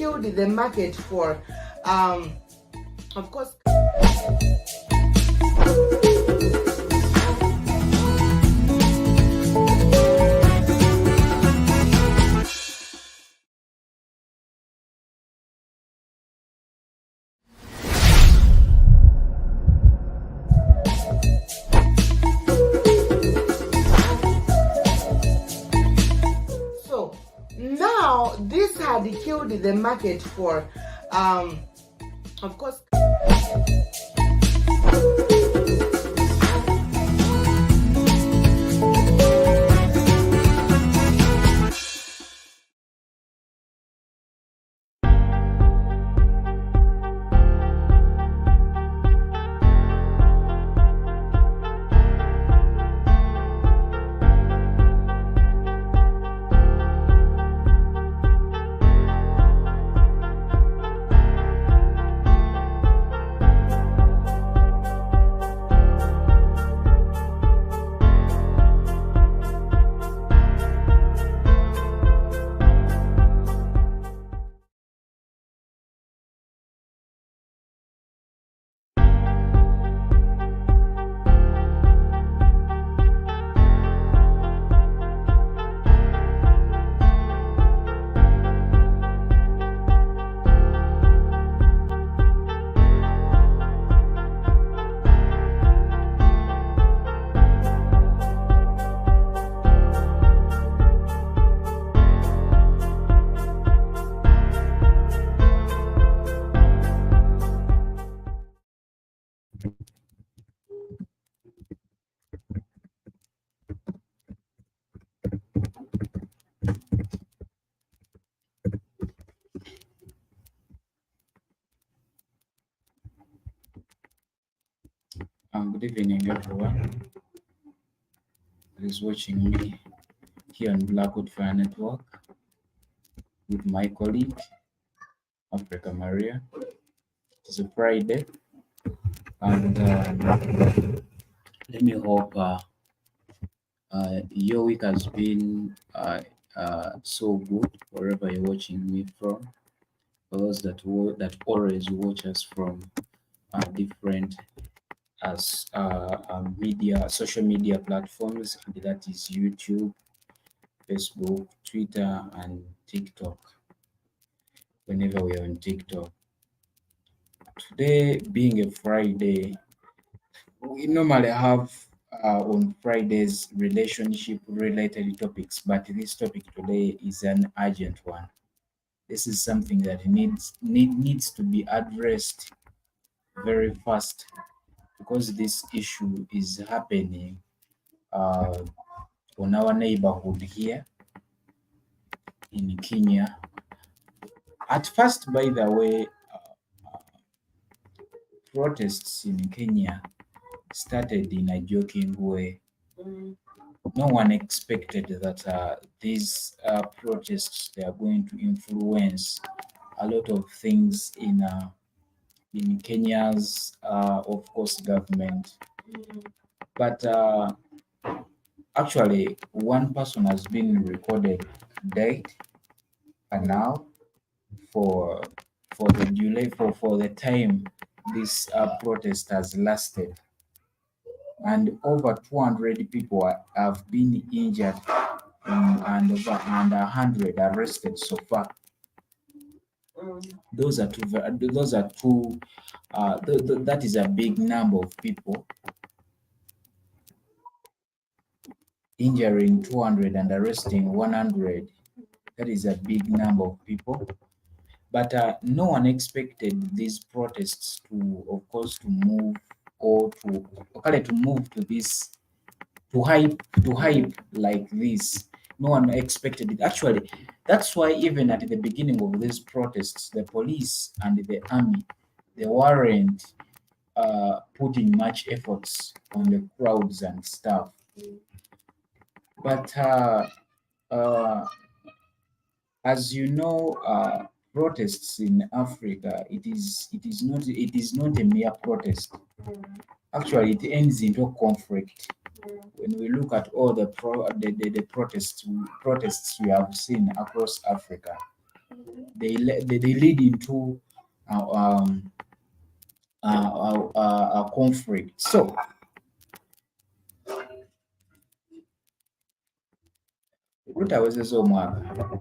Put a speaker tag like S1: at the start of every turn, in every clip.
S1: killed the market for, of course. So now this had killed the market for, of course.
S2: Good evening, everyone who is watching me here on Blackwood Fire Network with my colleague, Africa Maria. It's a Friday, and let me hope your week has been so good wherever you're watching me from. For those that always watch us from different social media platforms, and that is YouTube, Facebook, Twitter, and TikTok. Whenever we are on TikTok. Today being a Friday, we normally have on Fridays relationship related topics, but this topic today is an urgent one. This is something that needs to be addressed very fast, because this issue is happening on our neighborhood here in Kenya. At first, by the way, protests in Kenya started in a joking way. No one expected that these protests, they are going to influence a lot of things in Kenya's, of course, government. But actually, one person has been recorded dead, and now for the delay for the time this protest has lasted, and over 200 people have been injured, and over 100 arrested so far. Those are two. That is a big number of people, injuring 200 and arresting 100. That is a big number of people. But no one expected these protests to, of course, to move to this, to hype like this. No one expected it. Actually, that's why even at the beginning of these protests, the police and the army, they weren't putting much efforts on the crowds and stuff. But as you know, protests in Africa, it is not a mere protest. Actually, it ends into conflict. When we look at all the protests we have seen across Africa, they lead into a conflict. So tutawezezza omwaka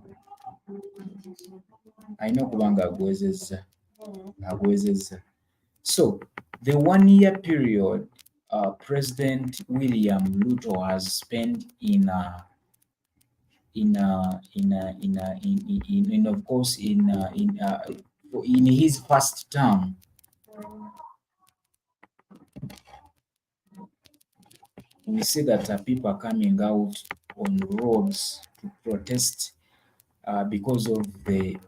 S2: alina okuba nga agwezezza. So the 1 year period President William Ruto has spent in of course in his first term, we see that people are coming out on roads to protest because of the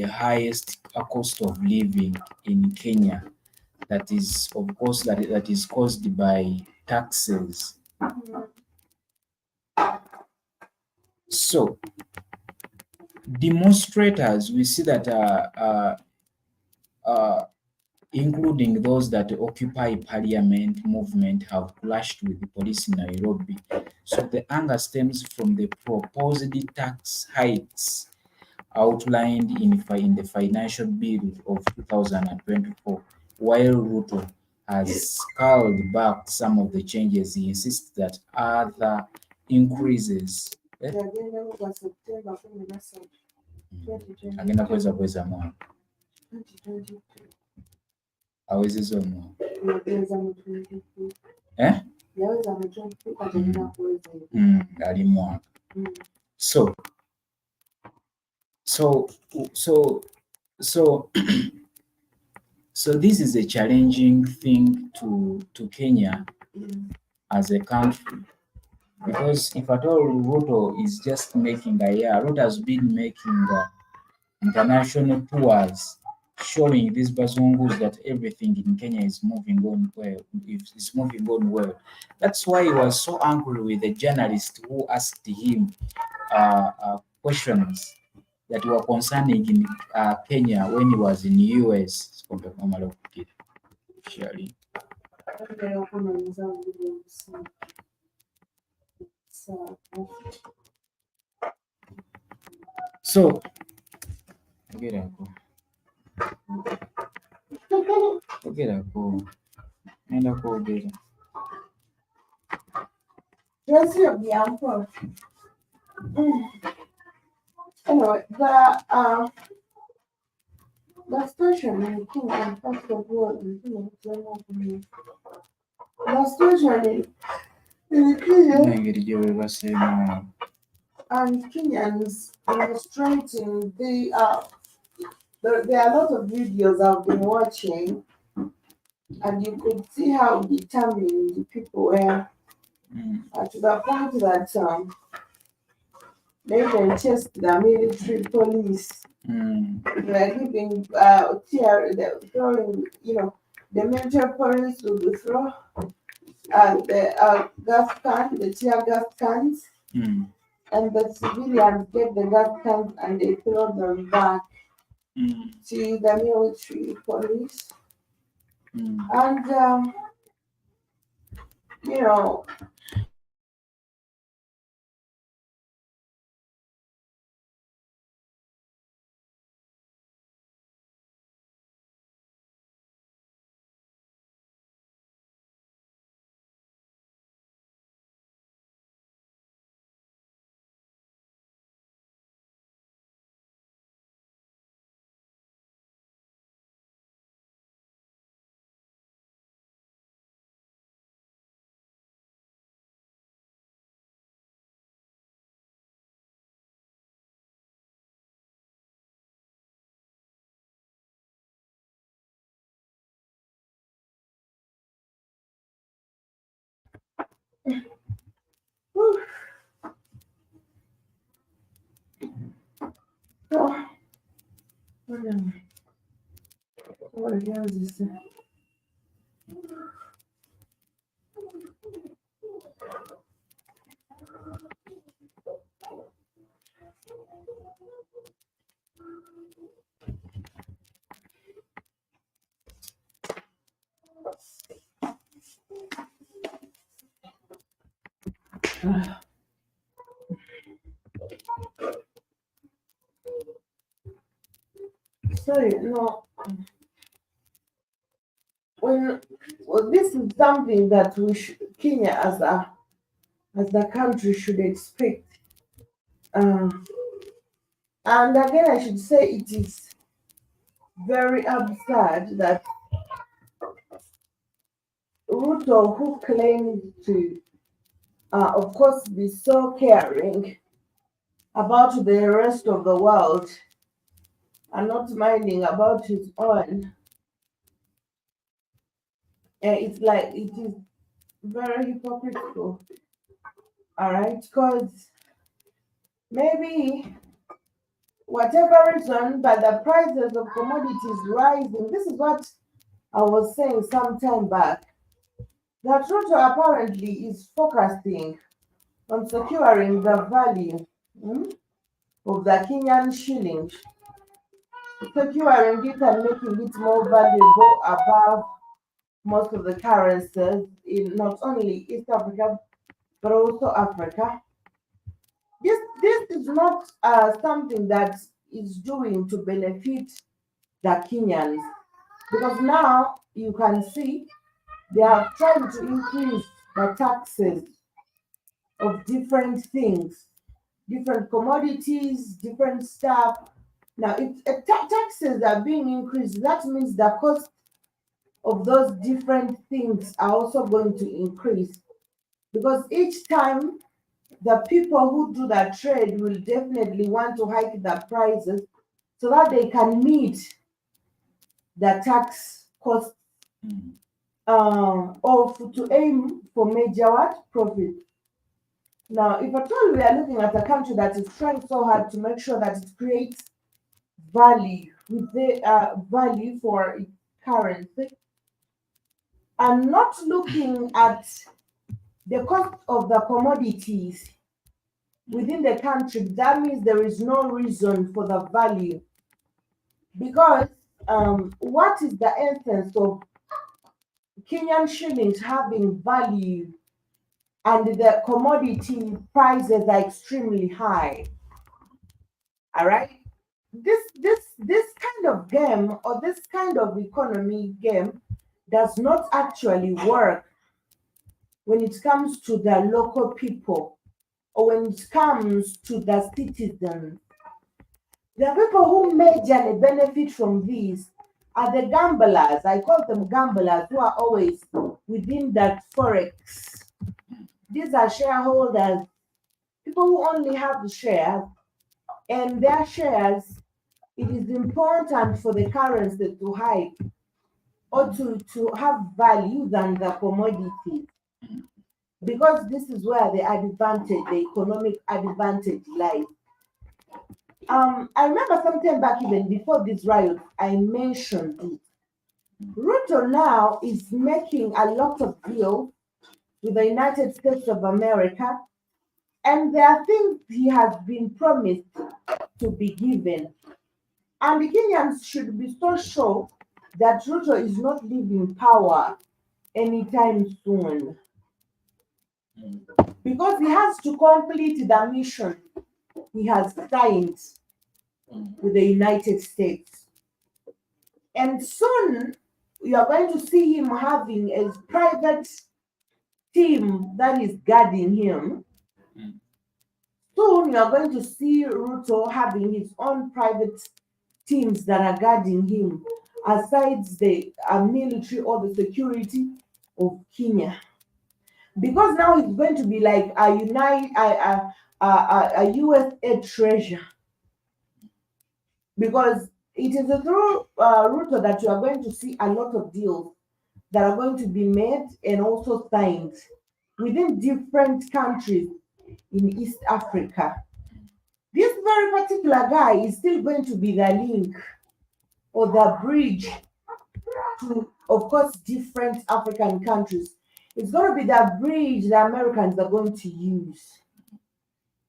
S2: highest cost of living in Kenya. That is, of course, that is caused by taxes. So demonstrators, we see that including those that occupy parliament movement, have clashed with the police in Nairobi. So the anger stems from the proposed tax hikes outlined in the financial bill of 2024. While Ruto has scaled back some of the changes, he insists that other increases agenda kweza mwana awezezza omwana ali mwaka. So so this is a challenging thing to Kenya as a country, because if at all Ruto is just making a year, Ruto has been making international tours showing these bazungus that everything in Kenya is moving on well. That's why he was so angry with the journalist who asked him questions that were concerning in Kenya when he was in the US. So
S1: anyway, the station in Kenya, first of all, the station in Kenya and Kenyans demonstrating, there are a lot of videos I've been watching, and you could see how determined the people were, to the point that they even chased the military police. They were giving throwing, the military police would throw the gas can, the tear gas cans, and the civilians get the gas cans and they throw them back to the military police. And what else is there? sorry, no. When well, this is something that Kenya as a country should expect. Uh, and again, I should say it is very absurd that Ruto, who claims to, of course, be so caring about the rest of the world and not minding about his own, it's like it is very hypocritical. All right, because maybe whatever reason, but the prices of commodities rising. This is what I was saying some time back. That Ruto apparently is focusing on securing the value of the Kenyan shilling, securing it and making it more valuable above most of the currencies in not only East Africa but also Africa. This is not something that is doing to benefit the Kenyans because now you can see they are trying to increase the taxes of different things, different commodities, different stuff. Now, if taxes are being increased, that means the cost of those different things are also going to increase because each time the people who do that trade will definitely want to hike the prices so that they can meet the tax cost or to aim for major what profit. Now, if at all we are looking at a country that is trying so hard to make sure that it creates value with the value for its currency, and not looking at the cost of the commodities within the country, that means there is no reason for the value. Because what is the essence of Kenyan shillings having value and the commodity prices are extremely high? All right. This kind of game or this kind of economy game does not actually work when it comes to the local people or when it comes to the citizens. The people who majorly benefit from this are the gamblers. I call them gamblers who are always within that forex. These are shareholders, people who only have the shares, and their shares, it is important for the currency to hike or to have value than the commodity because this is where the advantage, the economic advantage lies. I remember sometime back, even before this riot, I mentioned it. Ruto now is making a lot of deals with the United States of America, and there are things he has been promised to be given. And the Kenyans should be so sure that Ruto is not leaving power anytime soon because he has to complete the mission he has signed with the United States. And soon you are going to see him having a private team that is guarding him. Soon you are going to see Ruto having his own private teams that are guarding him, aside the military or the security of Kenya. Because now it's going to be like a USA treasure. Because it is through Ruto that you are going to see a lot of deals that are going to be made and also signed within different countries in East Africa. This very particular guy is still going to be the link or the bridge to, of course, different African countries. It's going to be the bridge the Americans are going to use.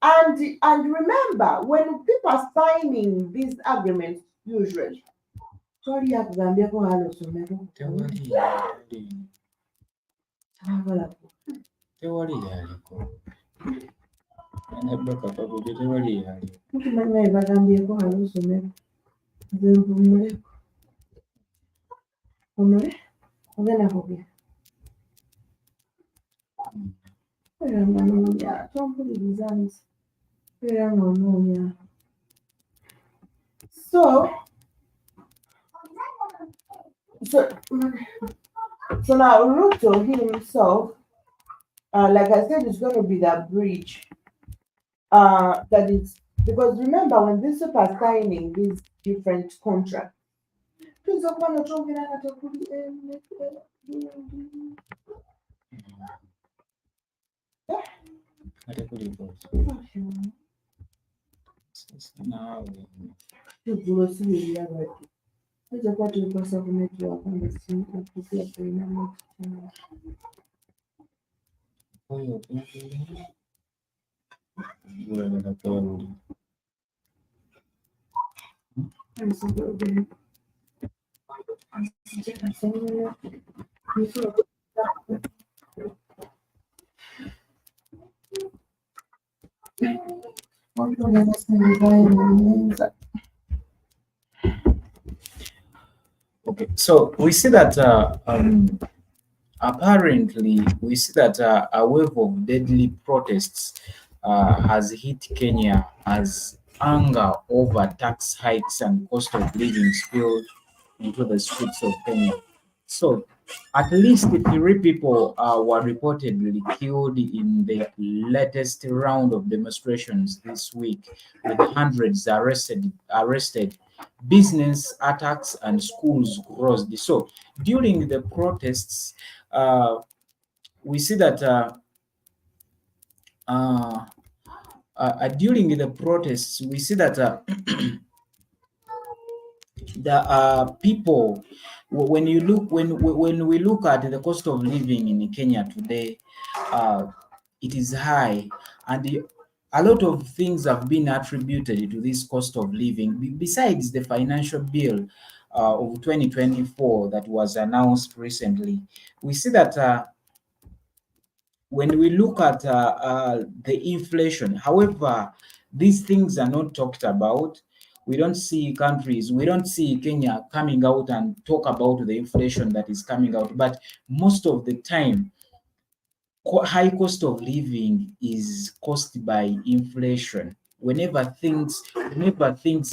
S1: And remember, when people are signing these agreements, usually, sorry, yakugambyeeko halo somero.
S2: Tewali yaliko. Nebaka tewali yaliko.
S1: Mukimanyi naye bagambyeko halo somero. Zimvumule. Vumule. Ogenda kubye. Era ng'onoonya. Tompuliriza nti. Era ng'onoonya. So, so, so now Ruto himself, like I said, is going to be that bridge. That is because remember when these people are signing these different contracts. Please open the trunk and Hizo kwa tulikosa kumetua kwamba simu kupitia programu.
S2: Okay, so we see that apparently we see that a wave of deadly protests has hit Kenya as anger over tax hikes and cost of living spilled into the streets of Kenya. So at least 3 people were reportedly killed in the latest round of demonstrations this week, with hundreds arrested, business attacks and schools closed. So during the protests, we see that during the protests, we see that the people, when you look, when we look at the cost of living in Kenya today, it is high, and a lot of things have been attributed to this cost of living. Besides the financial bill of 2024 that was announced recently, we see that when we look at the inflation, however, these things are not talked about. We don't see Kenya coming out and talk about the inflation that is coming out. But most of the time, high cost of living is caused by inflation. Whenever things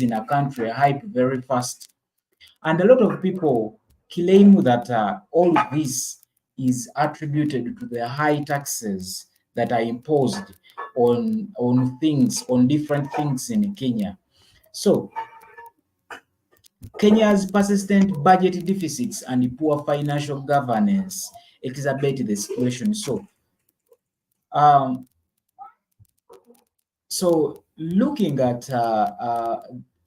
S2: in a country hype very fast, and a lot of people claim that all this is attributed to the high taxes that are imposed on different things in Kenya. So Kenya's persistent budget deficits and poor financial governance exacerbate the situation. Um, so looking at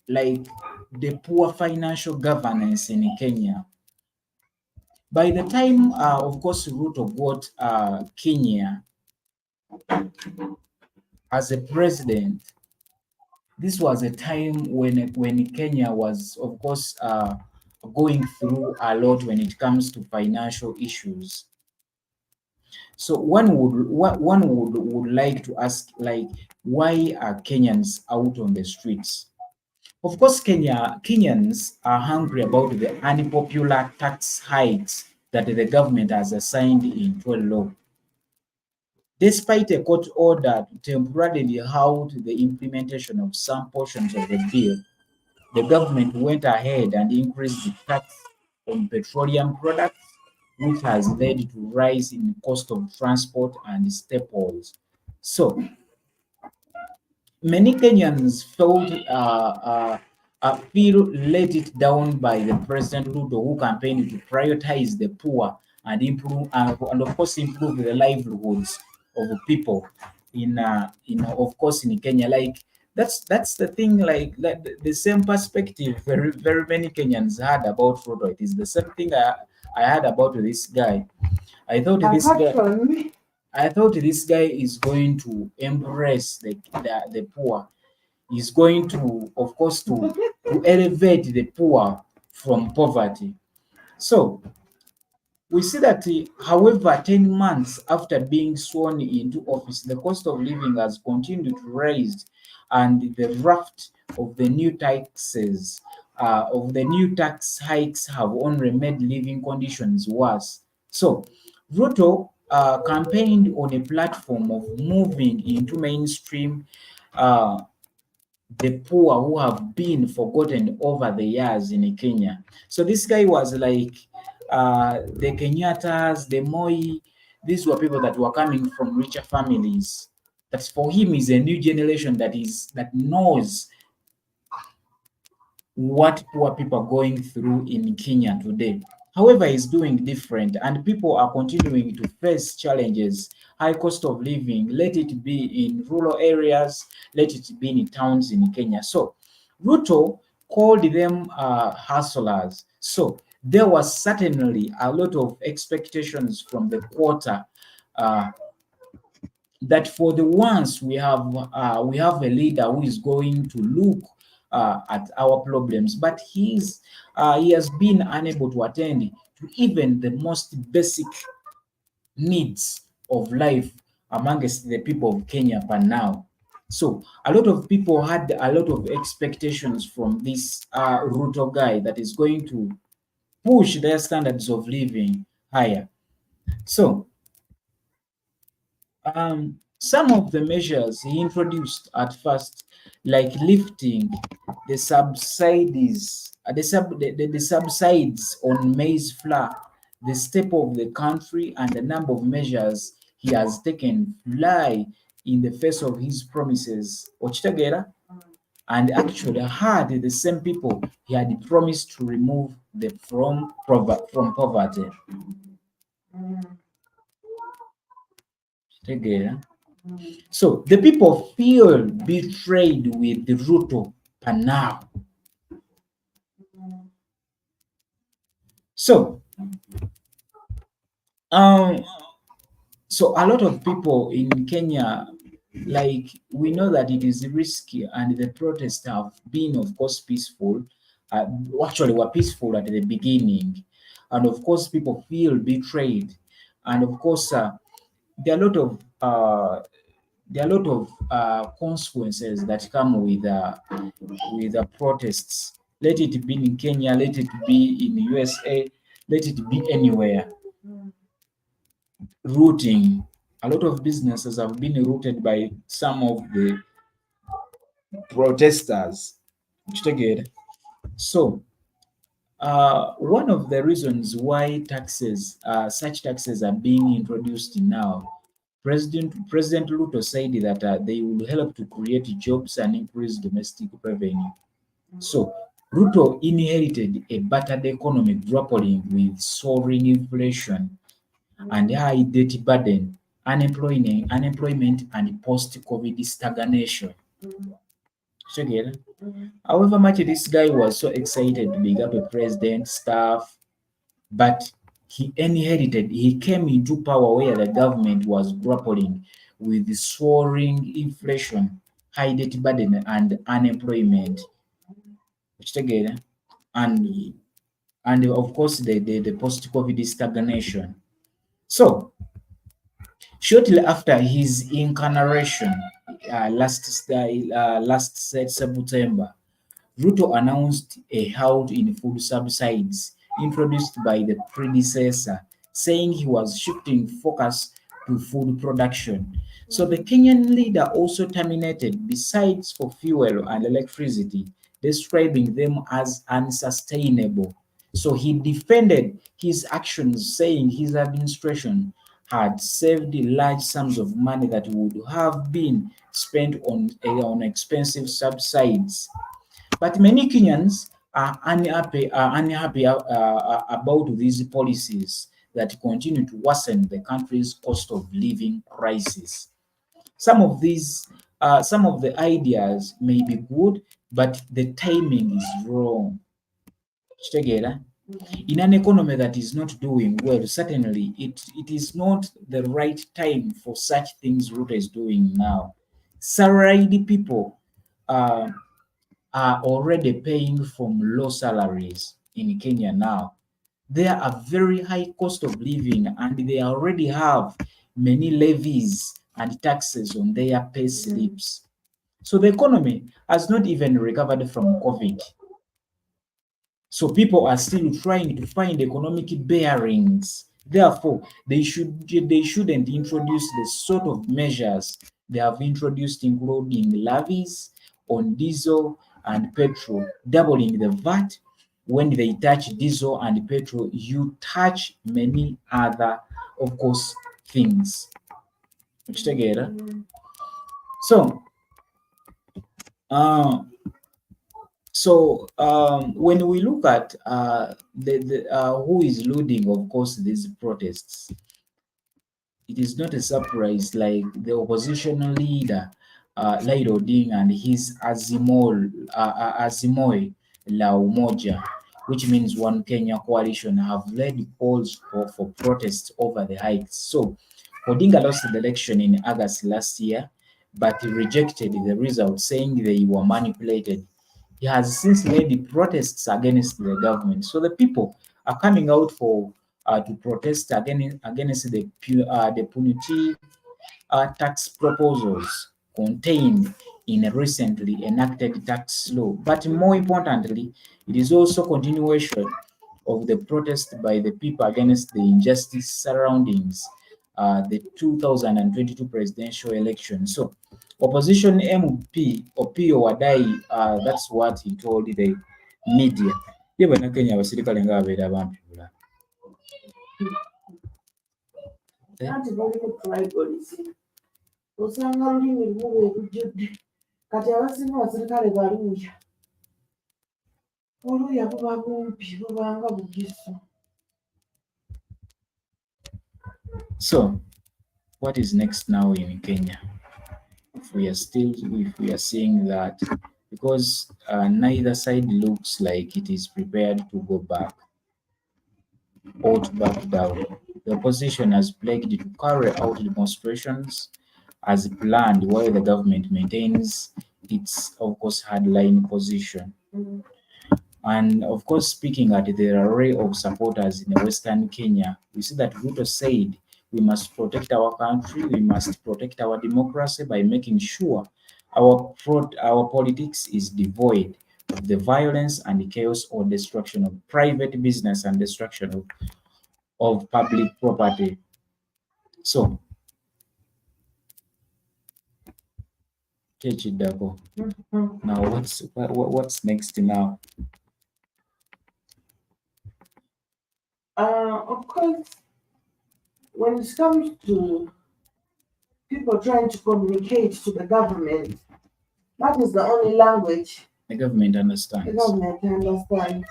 S2: like the poor financial governance in Kenya, by the time, of course, Ruto got Kenya as a president, this was a time when Kenya was, of course, going through a lot when it comes to financial issues. So one would like to ask, like, why are Kenyans out on the streets? Of course, Kenyans are hungry about the unpopular tax hikes that the government has assigned into law. Despite a court order to temporarily halt the implementation of some portions of the bill, the government went ahead and increased the tax on petroleum products, which has led to rise in cost of transport and staples. So many Kenyans feel let it down by the President Ruto, who campaigned to prioritize the poor and improve, and of course improve the livelihoods of people in of course in Kenya. Like that's the thing. Like the same perspective very many Kenyans had about Ruto. It is the same thing I had about this guy. I thought this
S1: Apart
S2: guy.
S1: from me,
S2: I thought this guy is going to embrace the poor. He's going to, of course, to elevate the poor from poverty. So we see that, however, 10 months after being sworn into office, the cost of living has continued to rise, and the raft of the new taxes of the new tax hikes have only made living conditions worse. So, Ruto campaigned on a platform of moving into mainstream uh, the poor who have been forgotten over the years in Kenya. So this guy was like the Kenyatas, the Moi. These were people that were coming from richer families. That for him is a new generation that knows what poor people are going through in Kenya today. However, he's doing different, and people are continuing to face challenges. High cost of living, let it be in rural areas, let it be in towns in Kenya. So, Ruto called them hustlers. So, there was certainly a lot of expectations from the quarter uh, that for the once we have a leader who is going to look at our problems, but he has been unable to attend to even the most basic needs of life amongst the people of Kenya per now. So a lot of people had a lot of expectations from this Ruto guy that is going to push their standards of living higher. So some of the measures he introduced at first, like lifting the subsidies, the subsides on maize flour, the staple of the country, and the number of measures he has taken fly in the face of his promises. Ochitagera, and actually had the same people he had promised to remove the from poverty. Ochitagera. So the people feel betrayed with the Ruto per now. So um so a lot of people in Kenya, like we know that it is risky, and the protests have been, of course, peaceful. Uh, Actually, were peaceful at the beginning, and of course, people feel betrayed, and of course, there are a lot of consequences that come with protests. Let it be in Kenya, let it be in USA, let it be anywhere. Routing. A lot of businesses have been routed by some of the protesters. Kitegeera? So, one of the reasons why such taxes are being introduced now, President Ruto said that they will help to create jobs and increase domestic revenue. So, Ruto inherited a battered economy grappling with soaring inflation and high debt burden, unemployment and post-COVID stagnation. Together. However much this guy was so excited to become a president, staff, but he came into power where the government was grappling with the soaring inflation, high debt burden, and unemployment. Together. And and of course the post-COVID stagnation. So shortly after his incarnation, last September, Ruto announced a halt in food subsidies introduced by the predecessor, saying he was shifting focus to food production. So the Kenyan leader also terminated besides for fuel and electricity, describing them as unsustainable. So he defended his actions, saying his administration had saved large sums of money that would have been spent on expensive subsidies. But many Kenyans are unhappy about these policies that continue to worsen the country's cost of living crisis. Some of the ideas may be good, but the timing is wrong. Together, in an economy that is not doing well, certainly it is not the right time for such things Ruto is doing now. Salaried people uh, are already paying from low salaries in Kenya now. There are very high cost of living, and they already have many levies and taxes on their pay slips. So the economy has not even recovered from COVID. So people are still trying to find economic bearings. Therefore, they shouldn't introduce the sort of measures they have introduced, including levies on diesel and petrol, doubling the VAT. When they touch diesel and petrol, you touch many other, of course, things. Together. So, uh, when we look at who is leading, of course, these protests, it is not a surprise like the opposition leader, Raila Odinga and his Azimoi la Umoja, which means One Kenya coalition, have led polls for protests over the hikes. So Odinga lost the election in August last year, but he rejected the results, saying they were manipulated. He has since led protests against the government. So the people are coming out to protest against the punitive tax proposals contained in a recently enacted tax law. But more importantly, it is also continuation of the protest by the people against the injustice surroundings the 2022 presidential election. So, opposition MP Opiyo Wadai, that's what he told the media. Ye bannakenya abasirikale nga babeera bampibula.
S1: anti balimu tribalism osanga olulimi lumu bwe lujjudde kati abasinga abasirikale baluuya oluuya buba bumpi bubanga bugisu.
S2: So, what is next now in Kenya? If we are seeing that, because neither side looks like it is prepared to go back or to back down. The opposition has pledged to carry out demonstrations as planned, while the government maintains its, of course, hardline position. And of course, speaking at the array of supporters in Western Kenya, we see that Ruto said we must protect our country, we must protect our democracy by making sure our politics is devoid of the violence and the chaos or destruction of private business and destruction of public property. So, now what's next now?
S1: Of course, when it comes to people trying to communicate to the government, that is the only language
S2: The government understands.
S1: the government understands.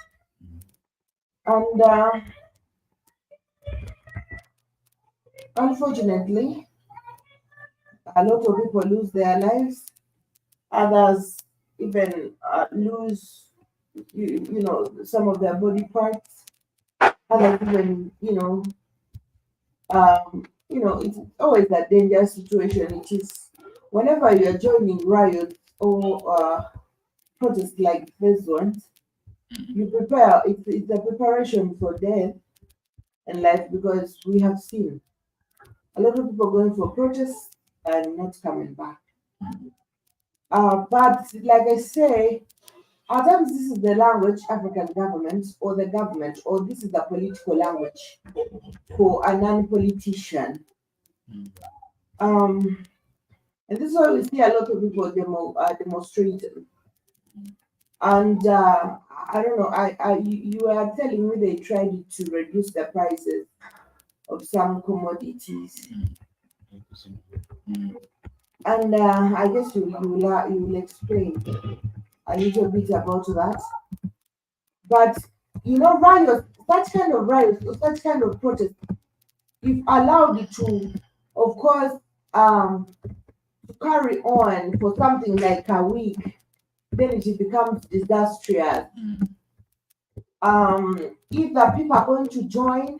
S1: And unfortunately, a lot of people lose their lives. Others even lose, some of their body parts. Others even, it's always a dangerous situation. It is whenever you are joining riots or protests like this one, you prepare. It's a preparation for death and life, because we have seen a lot of people going for protests and not coming back. But like I say, at times this is the language African governments or the government, or this is the political language for a non-politician. And this is why we see a lot of people demonstrating. And I don't know. You were telling me they tried to reduce the prices of some commodities, and I guess you will explain a little bit about that. But riots, such kind of riots, or such kind of protest, if allowed to, of course, to carry on for something like a week, then it becomes disastrous. Either people are going to join,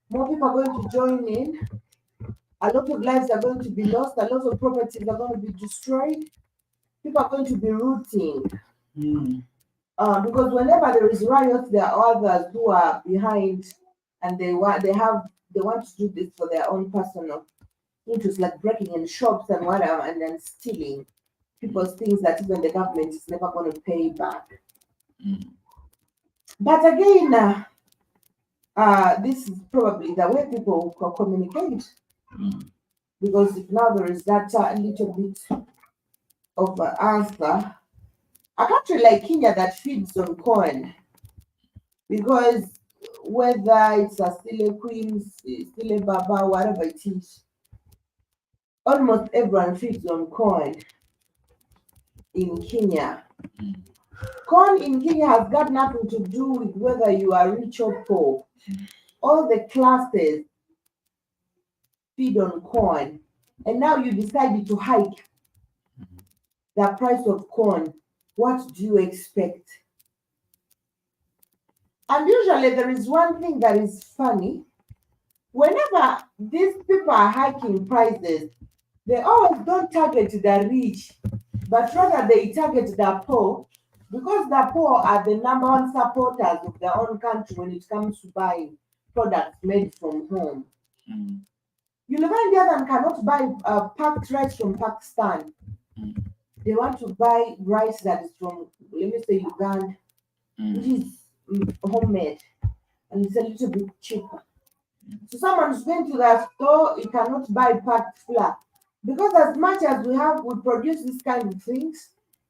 S1: more people are going to join in, a lot of lives are going to be lost, a lot of properties are going to be destroyed, people are going to be rooting. Because whenever there is riots, there are others who are behind, and they want to do this for their own personal interest, like breaking in shops and whatever, and then stealing people's things that even the government is never going to pay back. But again, this is probably the way people communicate,
S2: Mm.
S1: because if now there is that little bit of answer. A country like Kenya that feeds on corn, because whether it's a still a queen, still a baba, whatever it is, almost everyone feeds on corn in Kenya.
S2: Mm.
S1: Corn in Kenya has got nothing to do with whether you are rich or poor. All the classes feed on corn. And now you decided to hike the price of corn. What do you expect? And usually there is one thing that is funny. Whenever these people are hiking prices, they always don't target the rich, but rather they target the poor, because the poor are the number one supporters of their own country when it comes to buying products made from home.
S2: Mm.
S1: You'll find the other one cannot buy packed rice from Pakistan.
S2: Mm.
S1: They want to buy rice that is from, let me say, Uganda, which
S2: Mm.
S1: is homemade, and it's a little bit cheaper. So someone is going to the store, you cannot buy packed flour. Because as much as we produce this kind of things,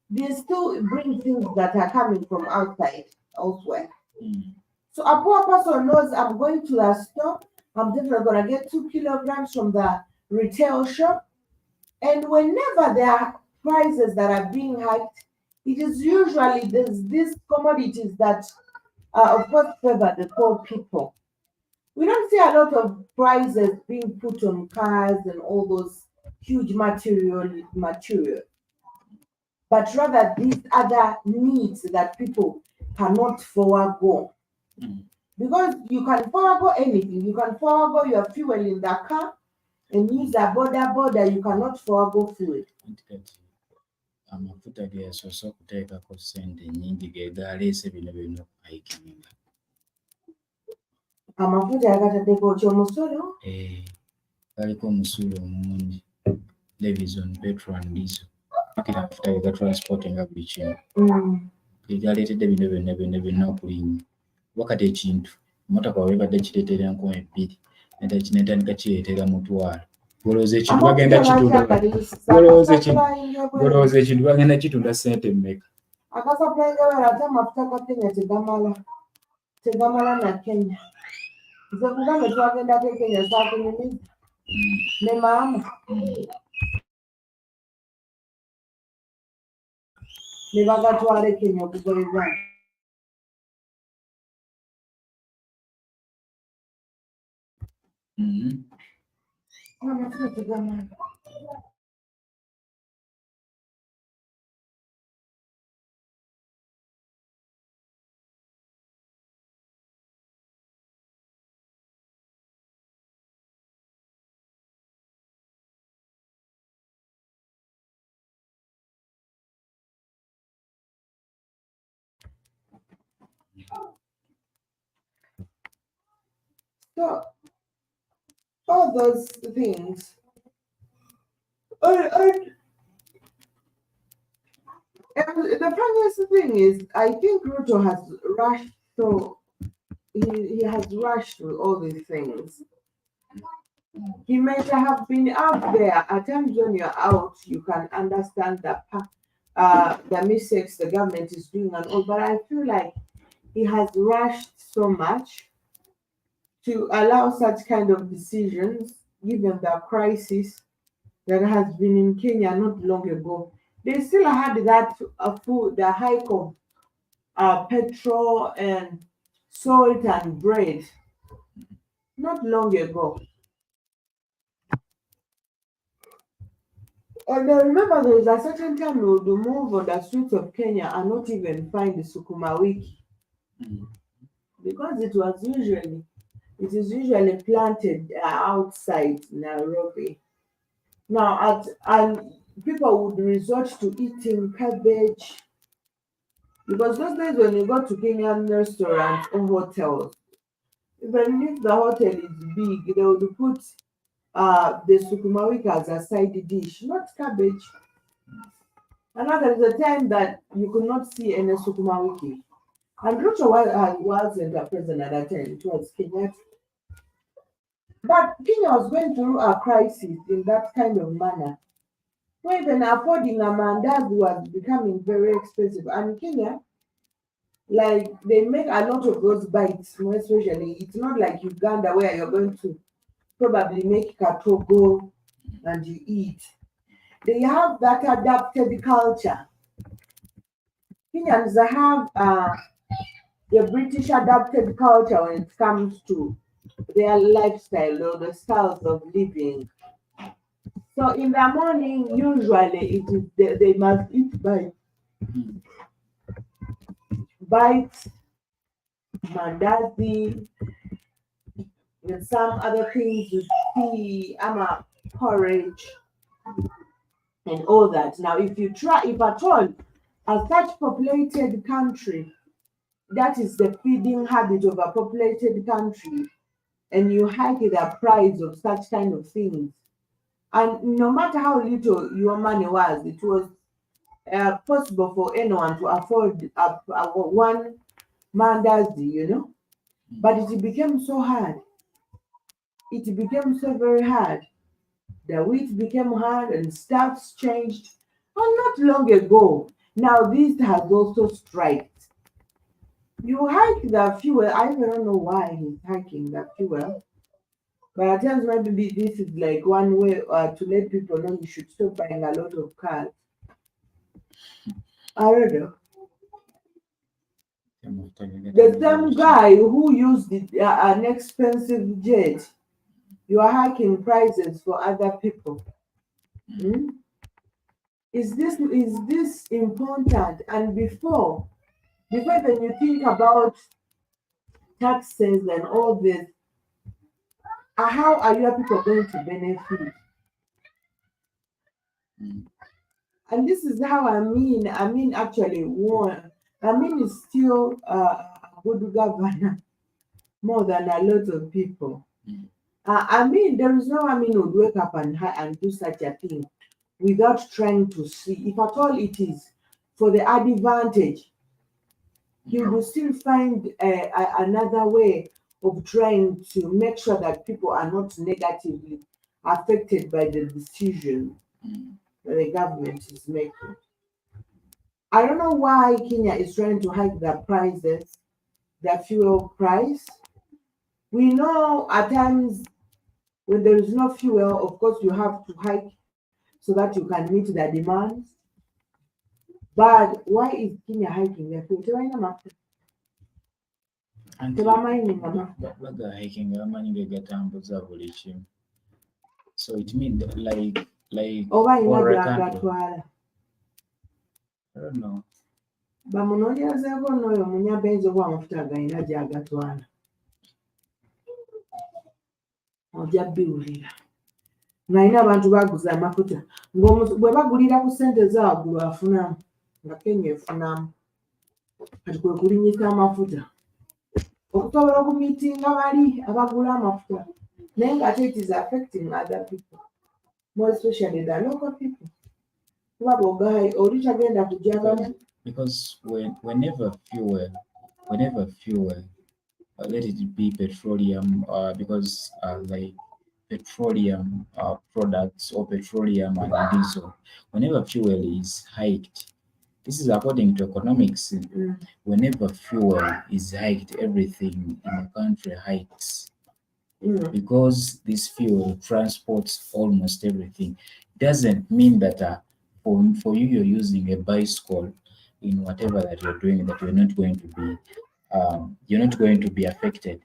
S1: they still bring things that are coming from outside, elsewhere.
S2: Mm.
S1: So a poor person knows I'm going to the store, I'm definitely gonna get 2 kilograms from the retail shop. And whenever there are prices that are being hiked, it is usually these commodities that of course favor the poor people. We don't see a lot of prices being put on cars and all those huge material, but rather these other needs that people cannot forego.
S2: Mm.
S1: Because you can forego anything. You can forego your fuel in the car and use a border, you cannot forego food.
S2: Anti kati amafuta ge yasoose okuteekako ssente nnyingi ge gaaleese bino byonna okuhikinga.
S1: Amafuta yagataddeko ki omusolo?
S2: Galiko omusulo omungi, levies on petrol and diesel. Kira amafuta ge gatransportinga buli kimu. Ge galeetedde bino byonna okulinnya. Kuba kati ekintu emmotoka bwe badde kireetera 2,000 netandika kireetera 1,000. Golowooza ekintu bagenda kitunda golowooza ekintu bagenda kitunda ssente mmeka?
S1: Akasapulayiga wera ate amafuta ga Kenya tegamala na Kenya. Nze kugambe twagendako e Kenya saakunyumiza ne maama ne bagatwala e Kenya okugoleza. Amafuta tegamala. So all those things. And the funniest thing is, I think Ruto has rushed through. He has rushed through all these things. He might have been out there. At times when you're out, you can understand the mistakes the government is doing and all. But I feel like he has rushed so much to allow such kind of decisions, given the crisis that has been in Kenya not long ago. They still had that the hike of petrol and salt and bread not long ago. And I remember there was a certain time we would move on the streets of Kenya and not even find the sukuma wiki, because it is usually planted outside Nairobi. Now, and people would resort to eating cabbage, because those days when you go to Kenyan restaurants or hotels, even if the hotel is big, they would put the sukuma wiki as a side dish, not cabbage. And now there is a time that you could not see any sukuma wiki. I'm not sure why I wasn't a president at that time. It was Kenya. But Kenya was going through a crisis in that kind of manner. Where even affording a mandazi was becoming very expensive. And Kenya, like they make a lot of those bites, more especially. It's not like Uganda where you're going to probably make katogo and you eat. They have that adapted culture. Kenyans have the British adapted culture when it comes to their lifestyle or the styles of living. So in the morning, usually it is they must eat bites, mandazi, and some other things with tea, ama porridge, and all that. Now, if at all, a such populated country, that is the feeding habit of a populated country, and you hike the price of such kind of things. And no matter how little your money was, it was possible for anyone to afford one mandazi, But it became so hard. It became so very hard. The wheat became hard and stuffs changed. And not long ago, now this has also striked. You hike the fuel. I don't know why he's hiking the fuel. But at times maybe this is like one way to let people know you should stop buying a lot of cars. I don't know. The same guy who used an expensive jet, you are hiking prices for other people. Hmm? Is this important? And before then you think about taxes and all this, how are your people going to benefit? And this is how I mean actually one. I mean is still a good governor more than a lot of people. I mean there is no would wake up and do such a thing without trying to see if at all it is for the advantage. He will still find another way of trying to make sure that people are not negatively affected by the decision that the government is making. I don't know why Kenya is trying to hike the prices, the fuel price. We know at times when there is no fuel, of course, you have to hike so that you can meet the demands. But why is Kenya hiking the fuel?
S2: And
S1: Tebamanyi ngama.
S2: hiking amanyi gegatambuza buli kimu. So it means like
S1: Oba alina
S2: for a country,
S1: by'agatwala.
S2: I don't know.
S1: Bamunoonyerezeeko n'oyo omunyabenzi obw'amafuta galina gy'agatwala. Ojja biwulira. Ng'alina abantu baguza amafuta. Bwe bagulira ku ssente zaagulu afunamu. Nga Kenya efunamu. Kati kwe kulinnyisa amafuta. Okusobola okumiitinga bali abagula amafuta. Naye ng'ate it is affecting other people. More especially the local people. Kuba bw'ogahayi oli tagenda kugyabamu.
S2: Because whenever fuel, let it be petroleum, because like petroleum products or petroleum and diesel, whenever fuel is hiked, this is according to economics. Whenever fuel is hiked, everything in the country hikes. Because this fuel transports almost everything. Doesn't mean that for you, you're using a bicycle in whatever that you're doing, that you're not going to be affected.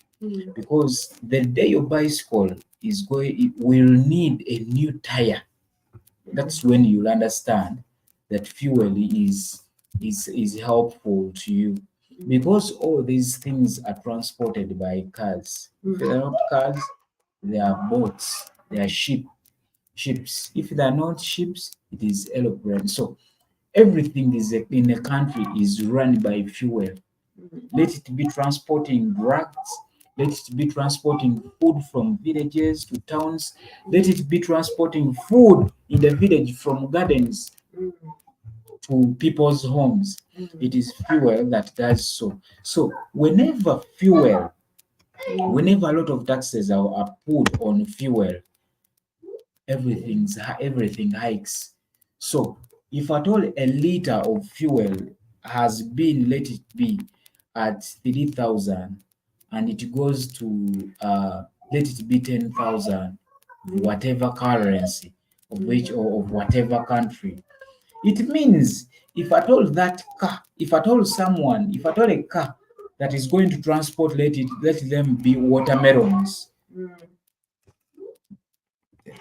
S2: Because the day your bicycle is going, it will need a new tire. That's when you'll understand that fuel is helpful to you. Because all these things are transported by cars. If they are not cars, they are boats, they are ships. If they are not ships, it is aeroplane. So everything is in a country is run by fuel. Let it be transporting drugs, let it be transporting food from villages to towns, let it be transporting food in the village from gardens. to people's homes. It is fuel that does so. So whenever a lot of taxes are put on fuel, everything hikes. So if at all a liter of fuel has been, let it be, at 3,000 and it goes to let it be 10,000, whatever currency of which or of whatever country, it means if at all a car that is going to transport, let them be watermelons,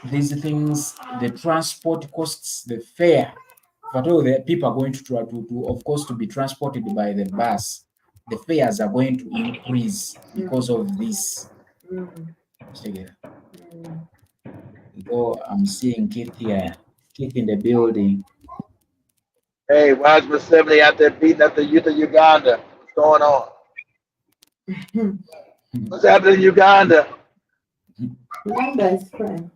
S2: these things, the transport costs, the fare, if at all the people are going to try to of course to be transported by the bus, the fares are going to increase because of this. Though I'm seeing Keith here, Keith in the building.
S3: Hey, Watchman 70 out there beating up the youth of Uganda. What's going on? What's happening in Uganda?
S1: Uganda is fine.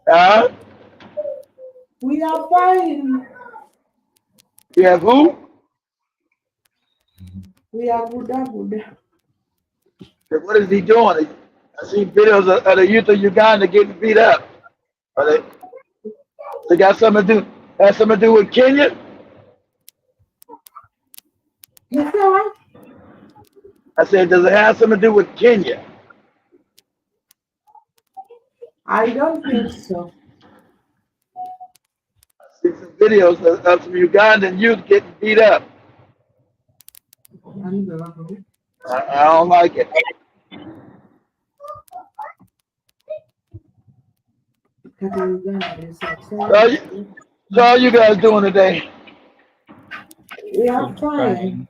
S3: Huh?
S1: We are fine.
S3: You have who?
S1: We are good.
S3: What is he doing? I see videos of the youth of Uganda getting beat up. Are they got something to do? Has something to do with Kenya?
S1: You say what?
S3: I said, does it have something to do with Kenya?
S1: I don't think so.
S3: I see some videos of some Ugandan youth getting beat up. I don't like it. So how you guys doing today?
S1: We are fine.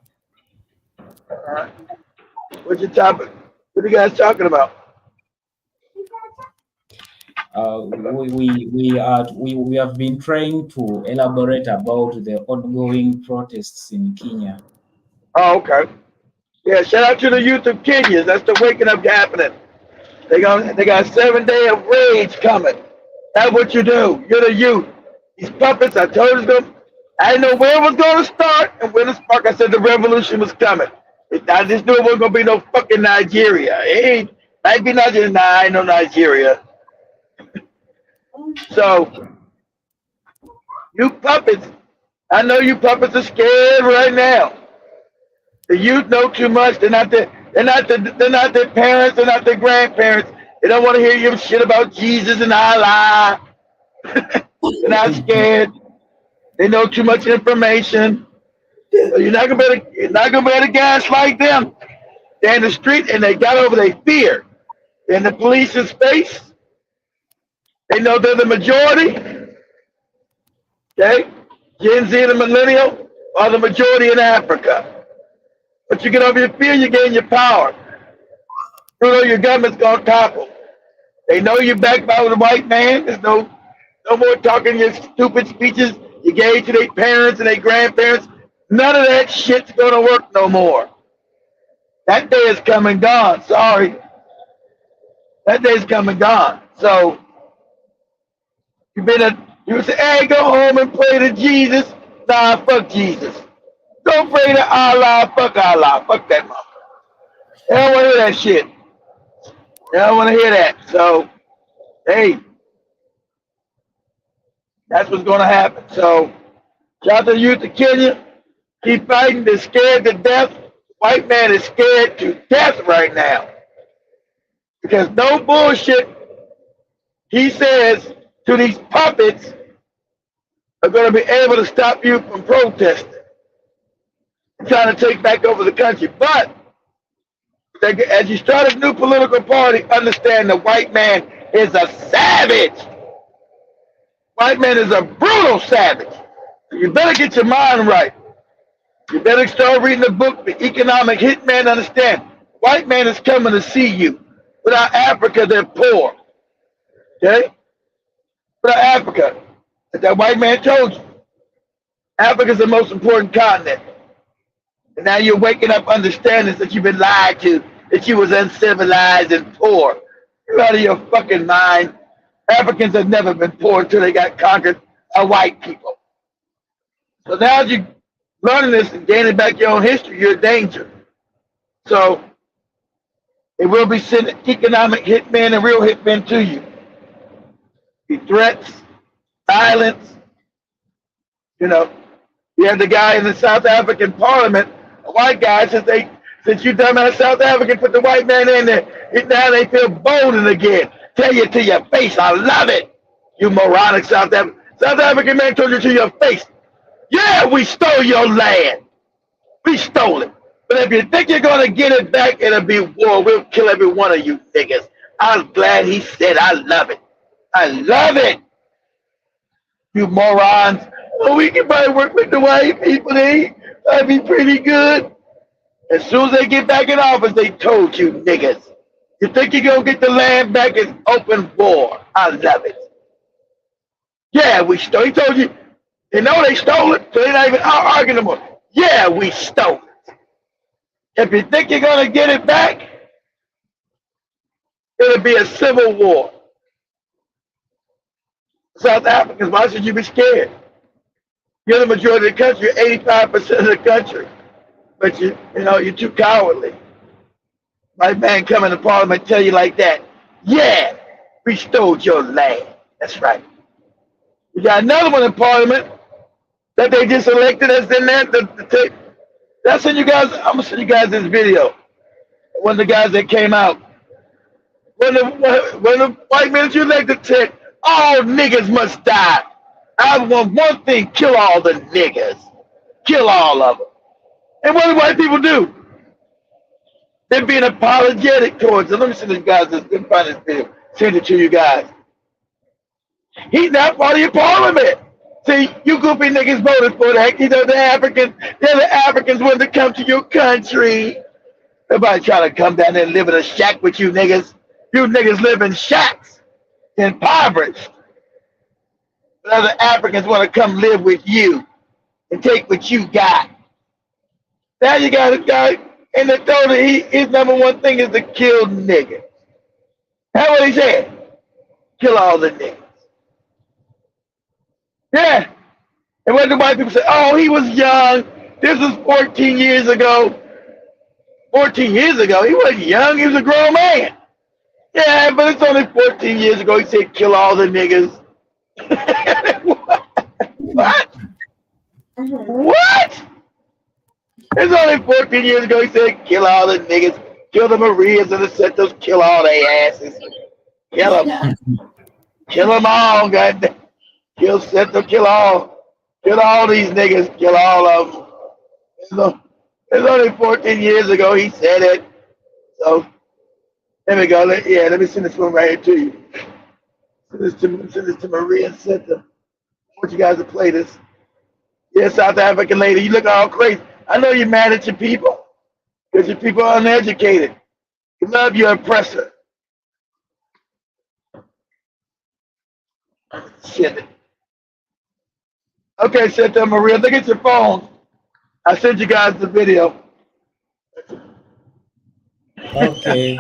S3: What's your topic? What are you guys talking about?
S2: We have been trying to elaborate about the ongoing protests in Kenya.
S3: Oh, okay. Yeah, shout out to the youth of Kenya. That's the waking up happening. They got 7 day of rage coming. That's what you do. You're the youth. These puppets, I told you, I didn't know where it was going to start and when it sparked. I said the revolution was coming. I just knew it wasn't going to be no fucking Nigeria. It ain't be Nigeria. Nah, I ain't no Nigeria. So, you puppets, I know you puppets are scared right now. The youth know too much. They're not their parents. They're not their grandparents. They don't want to hear your shit about Jesus and Allah. They're not scared. They know too much information. So you're not gonna be able to gaslight them. They're in the street and they got over their fear. They're in the police's face. They know they're the majority. Okay? Gen Z and the millennial are the majority in Africa. But you get over your fear, you gain your power. You know your government's gonna topple. They know you're backed by the white man. There's no more talking your stupid speeches you gave to their parents and their grandparents. None of that shit's gonna work no more. That day is come and gone. Sorry. That day's come and gone. So you say, hey, go home and pray to Jesus. Nah, fuck Jesus. Go pray to Allah. Fuck Allah. Fuck that motherfucker. They don't want to hear that shit. They don't want to hear that. So, hey, that's what's going to happen. So, shout out to the youth of Kenya. Keep fighting. They're scared to death. White man is scared to death right now. Because no bullshit, he says to these puppets are going to be able to stop you from protesting, trying to take back over the country. But as you start a new political party, understand the white man is a savage. White man is a brutal savage. You better get your mind right. You better start reading the book, The Economic Hitman. Understand, white man is coming to see you. Without Africa, they're poor. Okay? Without Africa, as that white man told you, Africa's the most important continent. And now you're waking up understanding that you've been lied to, that you was uncivilized and poor. You're out of your fucking mind. Africans have never been poor until they got conquered by white people. So now as you learning this and gaining back your own history, you're in danger. So it will be sending economic hitmen and real hitmen to you. Be threats, violence. You know, you have the guy in the South African Parliament, a white guy, since you dumbass South African put the white man in there, now they feel boldened again. Tell you to your face, I love it. You moronic South African. South African man told you to your face, yeah, we stole your land. We stole it. But if you think you're going to get it back, it'll be war. We'll kill every one of you niggas. I'm glad he said, I love it. I love it. You morons. Oh, we can probably work with the white people. That'd be pretty good. As soon as they get back in office, they told you niggas. You think you're going to get the land back? It's open war. I love it. Yeah, we stole it. He told you. They know they stole it, so they're not even arguing no more. Yeah, we stole it. If you think you're going to get it back, it'll be a civil war. South Africans, why should you be scared? You're the majority of the country. You're 85% of the country. But you're too cowardly. White man come into Parliament tell you like that. Yeah, we stole your land. That's right. You got another one in Parliament that they just elected us in there. That's send you guys. I'm gonna send you guys this video. One of the guys that came out. When the white men you elected said, all niggas must die. I want one thing: kill all the niggas, kill all of them. And what do white people do? They're being apologetic towards it. Let me send you guys this. Let me find this video. Send it to you guys. He's not part of your parliament. See, you goofy niggas voted for that. They're the Africans wanted to come to your country. Everybody trying to come down there and live in a shack with you niggas. You niggas live in shacks, impoverished. But other Africans want to come live with you and take what you got. Now you got a guy in the total, his number one thing is to kill niggas. That's what he said. Kill all the niggas. Yeah. And what do white people say? Oh, he was young. This was 14 years ago. 14 years ago? He wasn't young. He was a grown man. Yeah, but it's only 14 years ago. He said, kill all the niggas. What? What? It's only 14 years ago. He said, kill all the niggas. Kill the Marias and the Centos. Kill all their asses. Kill them. Kill them all, goddamn. Kill Cento. Kill all. Kill all these niggas. Kill all of them. It's only 14 years ago he said it. So, there we go. Let me send this one right here to you. Send this to Maria and Cento. I want you guys to play this. Yeah, South African lady, you look all crazy. I know you're mad at your people because your people are uneducated. You love your oppressor. Shit. Okay, Cento, Maria, look at your phone. I sent you guys the video.
S2: Okay.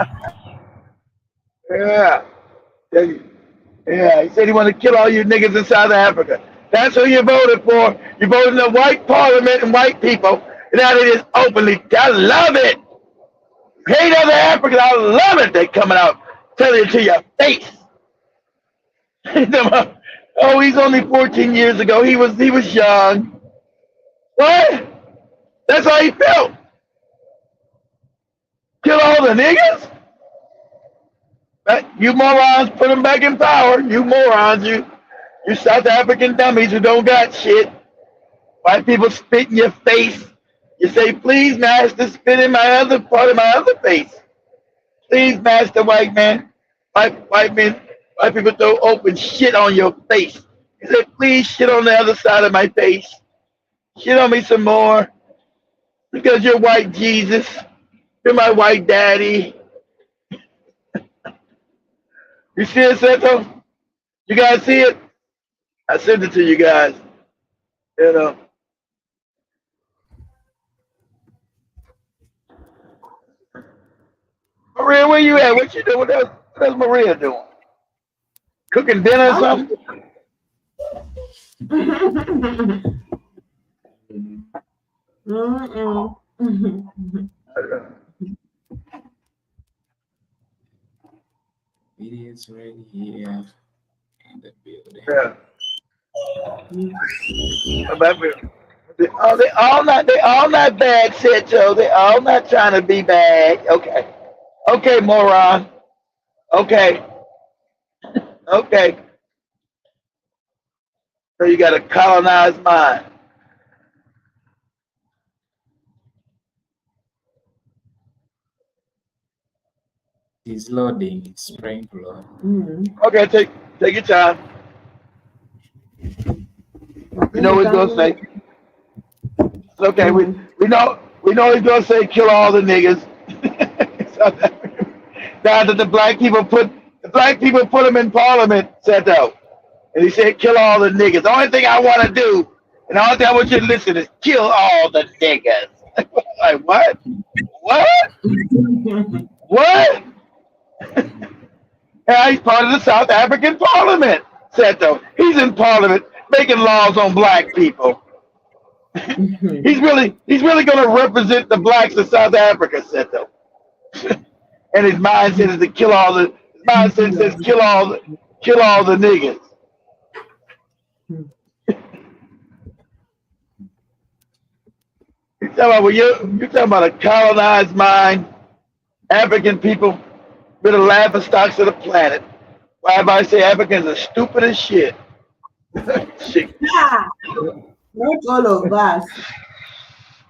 S3: Yeah. Yeah, he said he wanted to kill all you niggas in South Africa. That's who you voted for. You voted in the white parliament and white people. And now they just openly, I love it. Hate other Africans, I love it. They coming out telling it to your face. Oh, he's only 14 years ago. He was young. What? That's how he felt. Kill all the niggas? You morons, put them back in power. You morons, you South African dummies who don't got shit. White people spit in your face. You say, please, master, spit in my other part of my other face. Please, master, white man. White people throw open shit on your face. You say, please, shit on the other side of my face. Shit on me some more. Because you're white Jesus. You're my white daddy. You see it, Cento? You guys see it? I sent it to you guys. You know. Maria, where you at? What you doing? What's Maria doing? Cooking dinner or something?
S1: Mm-mm.
S2: It is ready here in the building.
S3: Yeah. But they all not bad, said Joe. They all not trying to be bad. Okay. Okay, moron. Okay. Okay. So you got a colonized mind.
S2: It is loading. It's sprinkler.
S3: Okay, take your time. You know what he's gonna say. It's okay. We know he's gonna say kill all the niggas. Now that the black people put him in parliament, said though. And he said, kill all the niggas. The only thing I want to do, and the only thing I want you to listen is kill all the niggas. Like, what? What? What? Yeah, he's part of the South African parliament, Seto. He's in parliament making laws on black people. He's really going to represent the blacks of South Africa, Seto. And his mindset is to kill all the. His mindset says kill all the niggas. You're talking about a colonized mind, African people, we're the laughing stocks of the planet. Why everybody say Africans are stupid as shit. Shit.
S1: Yeah, not all of us.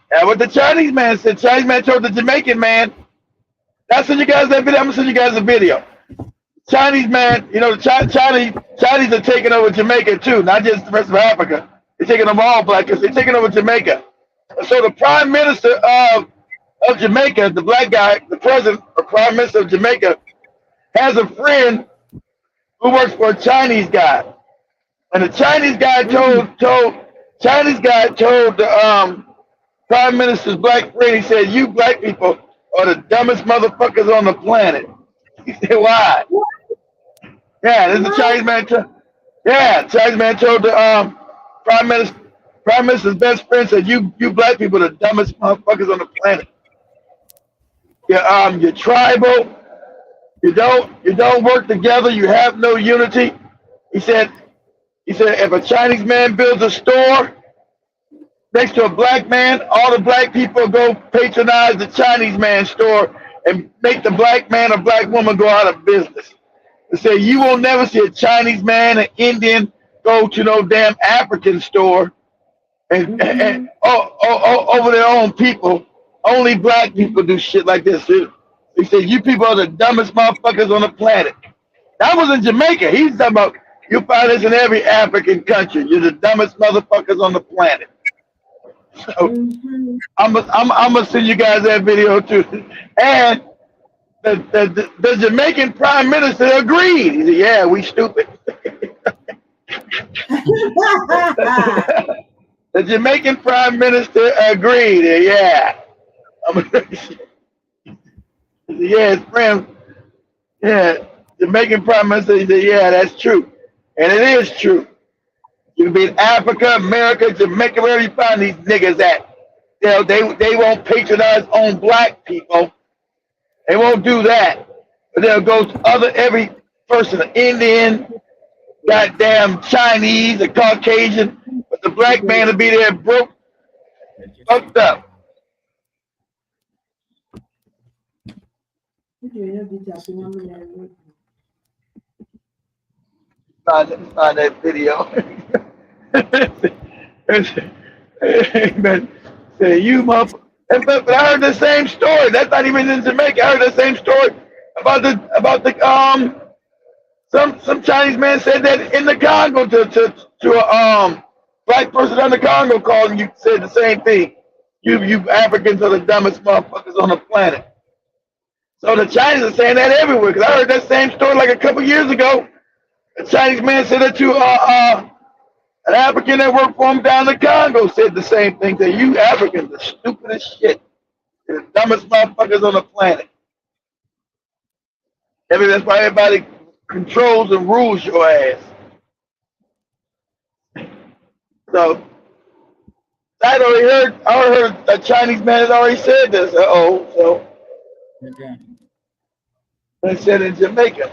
S3: That's what the Chinese man said. Chinese man told the Jamaican man. I'll send you guys that video. I'm gonna send you guys a video. Chinese man, the Chinese are taking over Jamaica too, not just the rest of Africa. They're taking them all black because they're taking over Jamaica. And so the prime minister of Jamaica, the black guy, the president or prime minister of Jamaica, has a friend who works for a Chinese guy. And the Chinese guy told the prime minister's black friend, he said, you black people are the dumbest motherfuckers on the planet. He said, why? Yeah, this is a Chinese man. Chinese man told the prime minister, prime minister's best friend said, you black people are the dumbest motherfuckers on the planet. You're tribal. You don't work together. You have no unity. He said if a Chinese man builds a store next to a black man, all the black people go patronize the Chinese man's store and make the black man or black woman go out of business. They say you will never see a Chinese man, an Indian go to no damn African store and over their own people. Only black people do shit like this. He said you people are the dumbest motherfuckers on the planet. That was in Jamaica. He's talking about you find this in every African country. You're the dumbest motherfuckers on the planet. So I'm gonna send you guys that video too. And the Jamaican prime minister agreed. He said, "Yeah, we stupid." The Jamaican prime minister agreed. Yeah, yeah, his friend. Yeah, Jamaican prime minister. He said, "Yeah, that's true," and it is true. You can be in Africa, America, Jamaica, wherever you find these niggas at. They won't patronize on black people. They won't do that. But they'll go to every person, an Indian, goddamn Chinese, a Caucasian, but the black man will be there broke, fucked up. Find that video. But say you motherfucker. But I heard the same story. That's not even in Jamaica. I heard the same story about the some Chinese man said that in the Congo to a black person in the Congo called and you said the same thing. You Africans are the dumbest motherfuckers on the planet. So the Chinese are saying that everywhere. Because I heard that same story like a couple years ago. A Chinese man said that to an African that worked for him down in the Congo said the same thing. That you Africans are stupid as shit. You're the dumbest motherfuckers on the planet. That's why everybody controls and rules your ass. So I heard a Chinese man has already said this. So
S2: Okay.
S3: they said in Jamaica.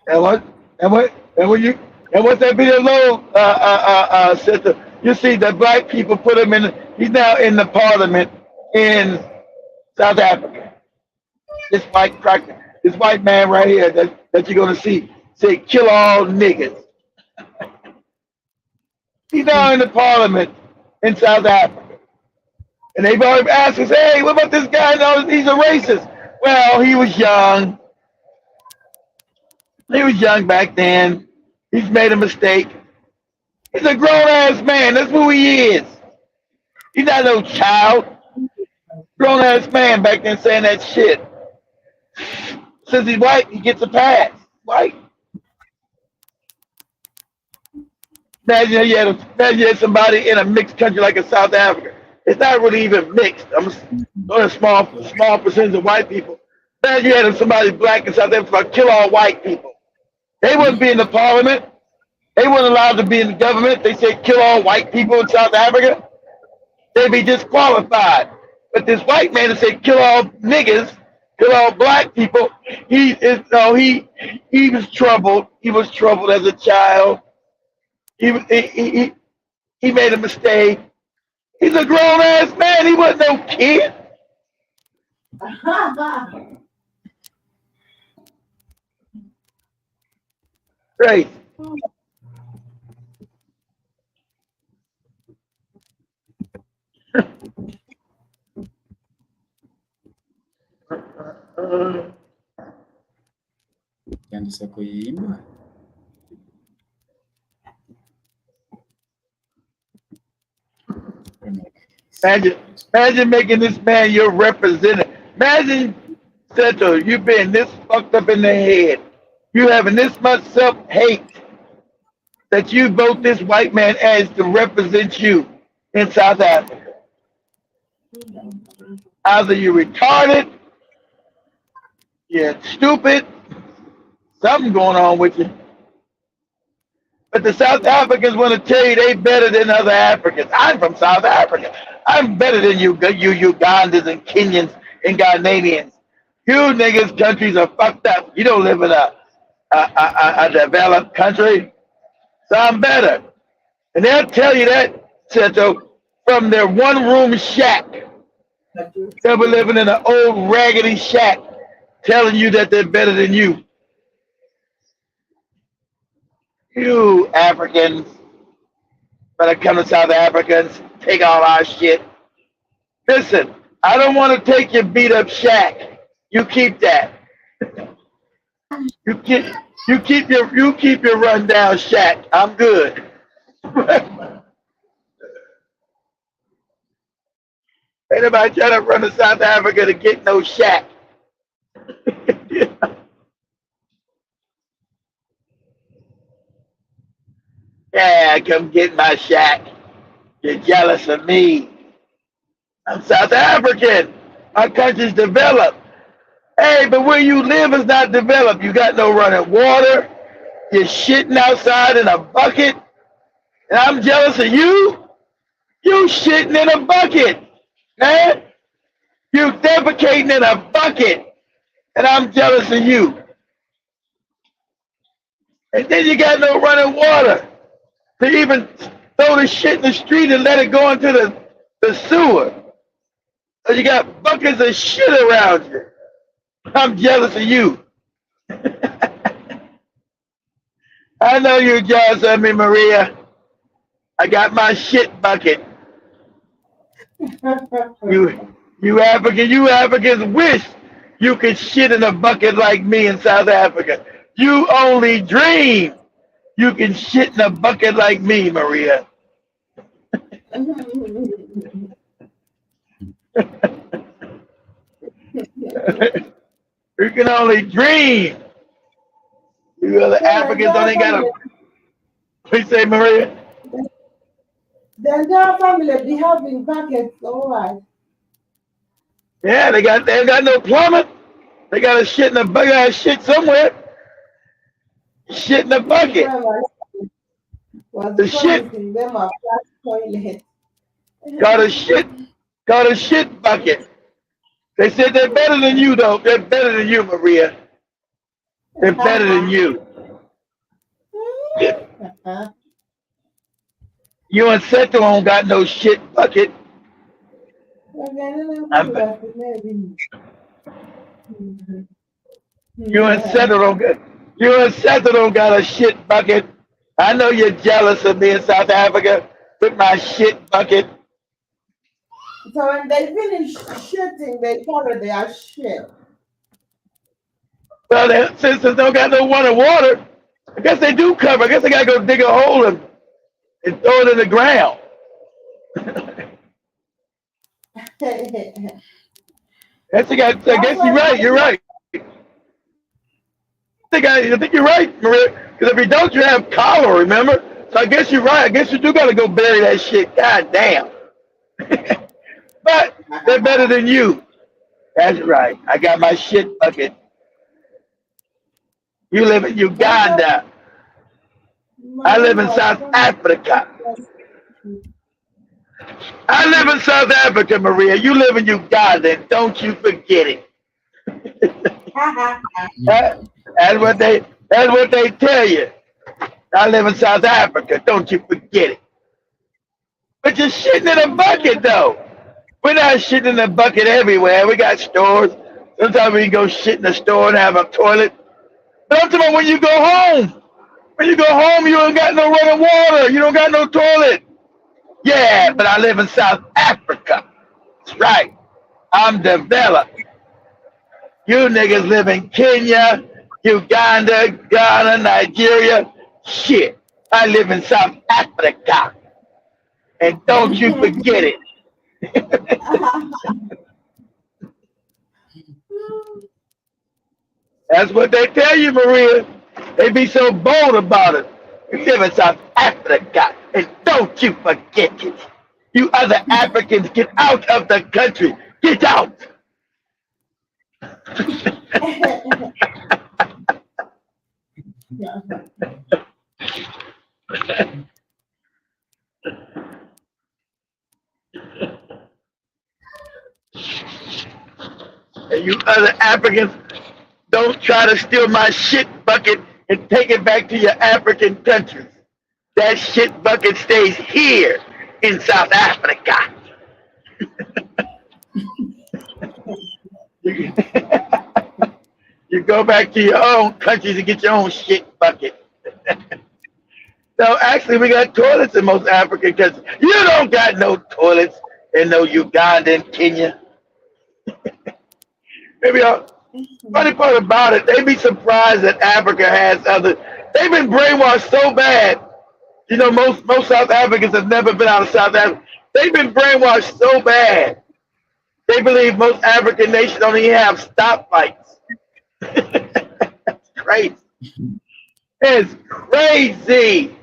S3: And what and what and when you and what that video alone sister, you see the black people put him in. He's now in the parliament in South Africa. This this white man right here that you're gonna see say kill all niggas. He's now in the parliament in South Africa. And they've already asked us, hey, what about this guy? No, he's a racist. Well, he was young. He was young back then. He's made a mistake. He's a grown ass man. That's who he is. He's not no child. Grown ass man back then saying that shit. Since he's white, he gets a pass. White. Imagine you had somebody in a mixed country like in South Africa. It's not really even mixed. I'm only a small percentage of white people. Imagine you had somebody black in South Africa kill all white people. They wouldn't be in the parliament. They weren't allowed to be in the government. They said kill all white people in South Africa. They'd be disqualified. But this white man that said kill all niggas, kill all black people, he was troubled. He was troubled as a child. He made a mistake. He's a grown ass man. He wasn't no kid. Great.
S2: Yandisa kuyimba.
S3: Imagine making this man your representative. Imagine, Seto, you being this fucked up in the head. You having this much self-hate that you vote this white man as to represent you in South Africa. Either you're retarded, you're stupid, something going on with you. But the South Africans want to tell you they better than other Africans. I'm from South Africa. I'm better than you Ugandans and Kenyans and Ghanaians. You niggas countries are fucked up. You don't live in a developed country. So I'm better. And they'll tell you that, Seto, from their one-room shack. They'll be living in an old raggedy shack telling you that they're better than you. You Africans better come to South Africa and take all our shit. Listen, I don't want to take your beat up shack. You keep that. You keep your rundown shack. I'm good. Ain't nobody trying to run to South Africa to get no shack. Yeah, come get my shack. You're jealous of me. I'm South African. My country's developed. Hey, but where you live is not developed. You got no running water. You're shitting outside in a bucket. And I'm jealous of you. You shitting in a bucket, man. You defecating in a bucket. And I'm jealous of you. And then you got no running water to even throw the shit in the street and let it go into the sewer. So you got buckets of shit around you. I'm jealous of you. I know you're jealous of me, Maria. I got my shit bucket. You Africans wish you could shit in a bucket like me in South Africa. You only dream you can shit in a bucket like me, Maria. You can only dream. You other Africans only got Please say, Maria.
S1: The entire family be having buckets, all right.
S3: Yeah, they ain't got no plumbing. They got to shit in a bucket. Got shit somewhere. Shit in a
S1: This
S3: bucket.
S1: grandma was
S3: The shit
S1: promising them a flat toilet.
S3: got a shit. Got a shit bucket. They said they're better than you, though. They're better than you, Maria. They're better than you. You and Seto don't got no shit bucket. I'm, you and Seto don't got. You and Seto don't got a shit bucket. I know you're jealous of me in South Africa with my shit bucket.
S1: So when they finish shitting, they cover their shit.
S3: Well, since they don't got no water, I guess they do cover. I guess they gotta go dig a hole and throw it in the ground. I guess you're right. You're right. I think you're right, Maria. Because if you don't, you have cholera. Remember? So I guess you're right. I guess you do gotta go bury that shit. God damn. But they're better than you. That's right. I got my shit bucket. You live in Uganda. I live in South Africa. I live in South Africa, Maria. You live in Uganda, and don't you forget it. That's what they tell you. I live in South Africa. Don't you forget it. But you're shitting in a bucket, though. We're not shitting in a bucket everywhere. We got stores. Sometimes we can go shit in the store and have a toilet. But I'm talking about when you go home. When you go home, you don't got no running water. You don't got no toilet. Yeah, but I live in South Africa. That's right. I'm developed. You niggas live in Kenya, Uganda, Ghana, Nigeria. Shit. I live in South Africa. And don't you forget it. That's what they tell you, Maria. They be so bold about it. You live in South Africa, and don't you forget it. You other Africans, get out of the country. Get out. And you other Africans, don't try to steal my shit bucket and take it back to your African countries. That shit bucket stays here in South Africa. You go back to your own countries and get your own shit bucket. No, actually, we got toilets in most African countries. You don't got no toilets in no Uganda and Kenya. Maybe funny part about it, they be surprised that Africa has other. They've been brainwashed so bad. You know, most South Africans have never been out of South Africa. They've been brainwashed so bad. They believe most African nations only have stoplights. It's crazy. It's crazy.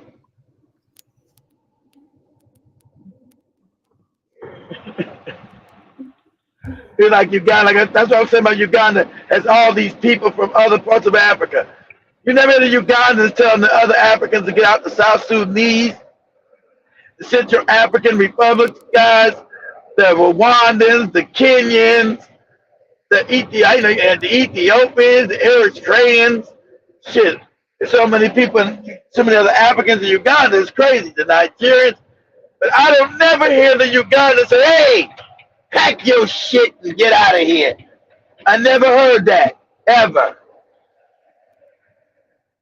S3: It's like Uganda. That's what I'm saying about Uganda. Has all these people from other parts of Africa. You never heard the Ugandans telling the other Africans to get out the South Sudanese, the Central African Republic guys, the Rwandans, the Kenyans, the Ethiopians, the Eritreans. Shit, there's so many people, so many other Africans in Uganda. It's crazy. The Nigerians, but I don't never hear the Ugandans say, "Hey, pack your shit and get out of here." I never heard that ever.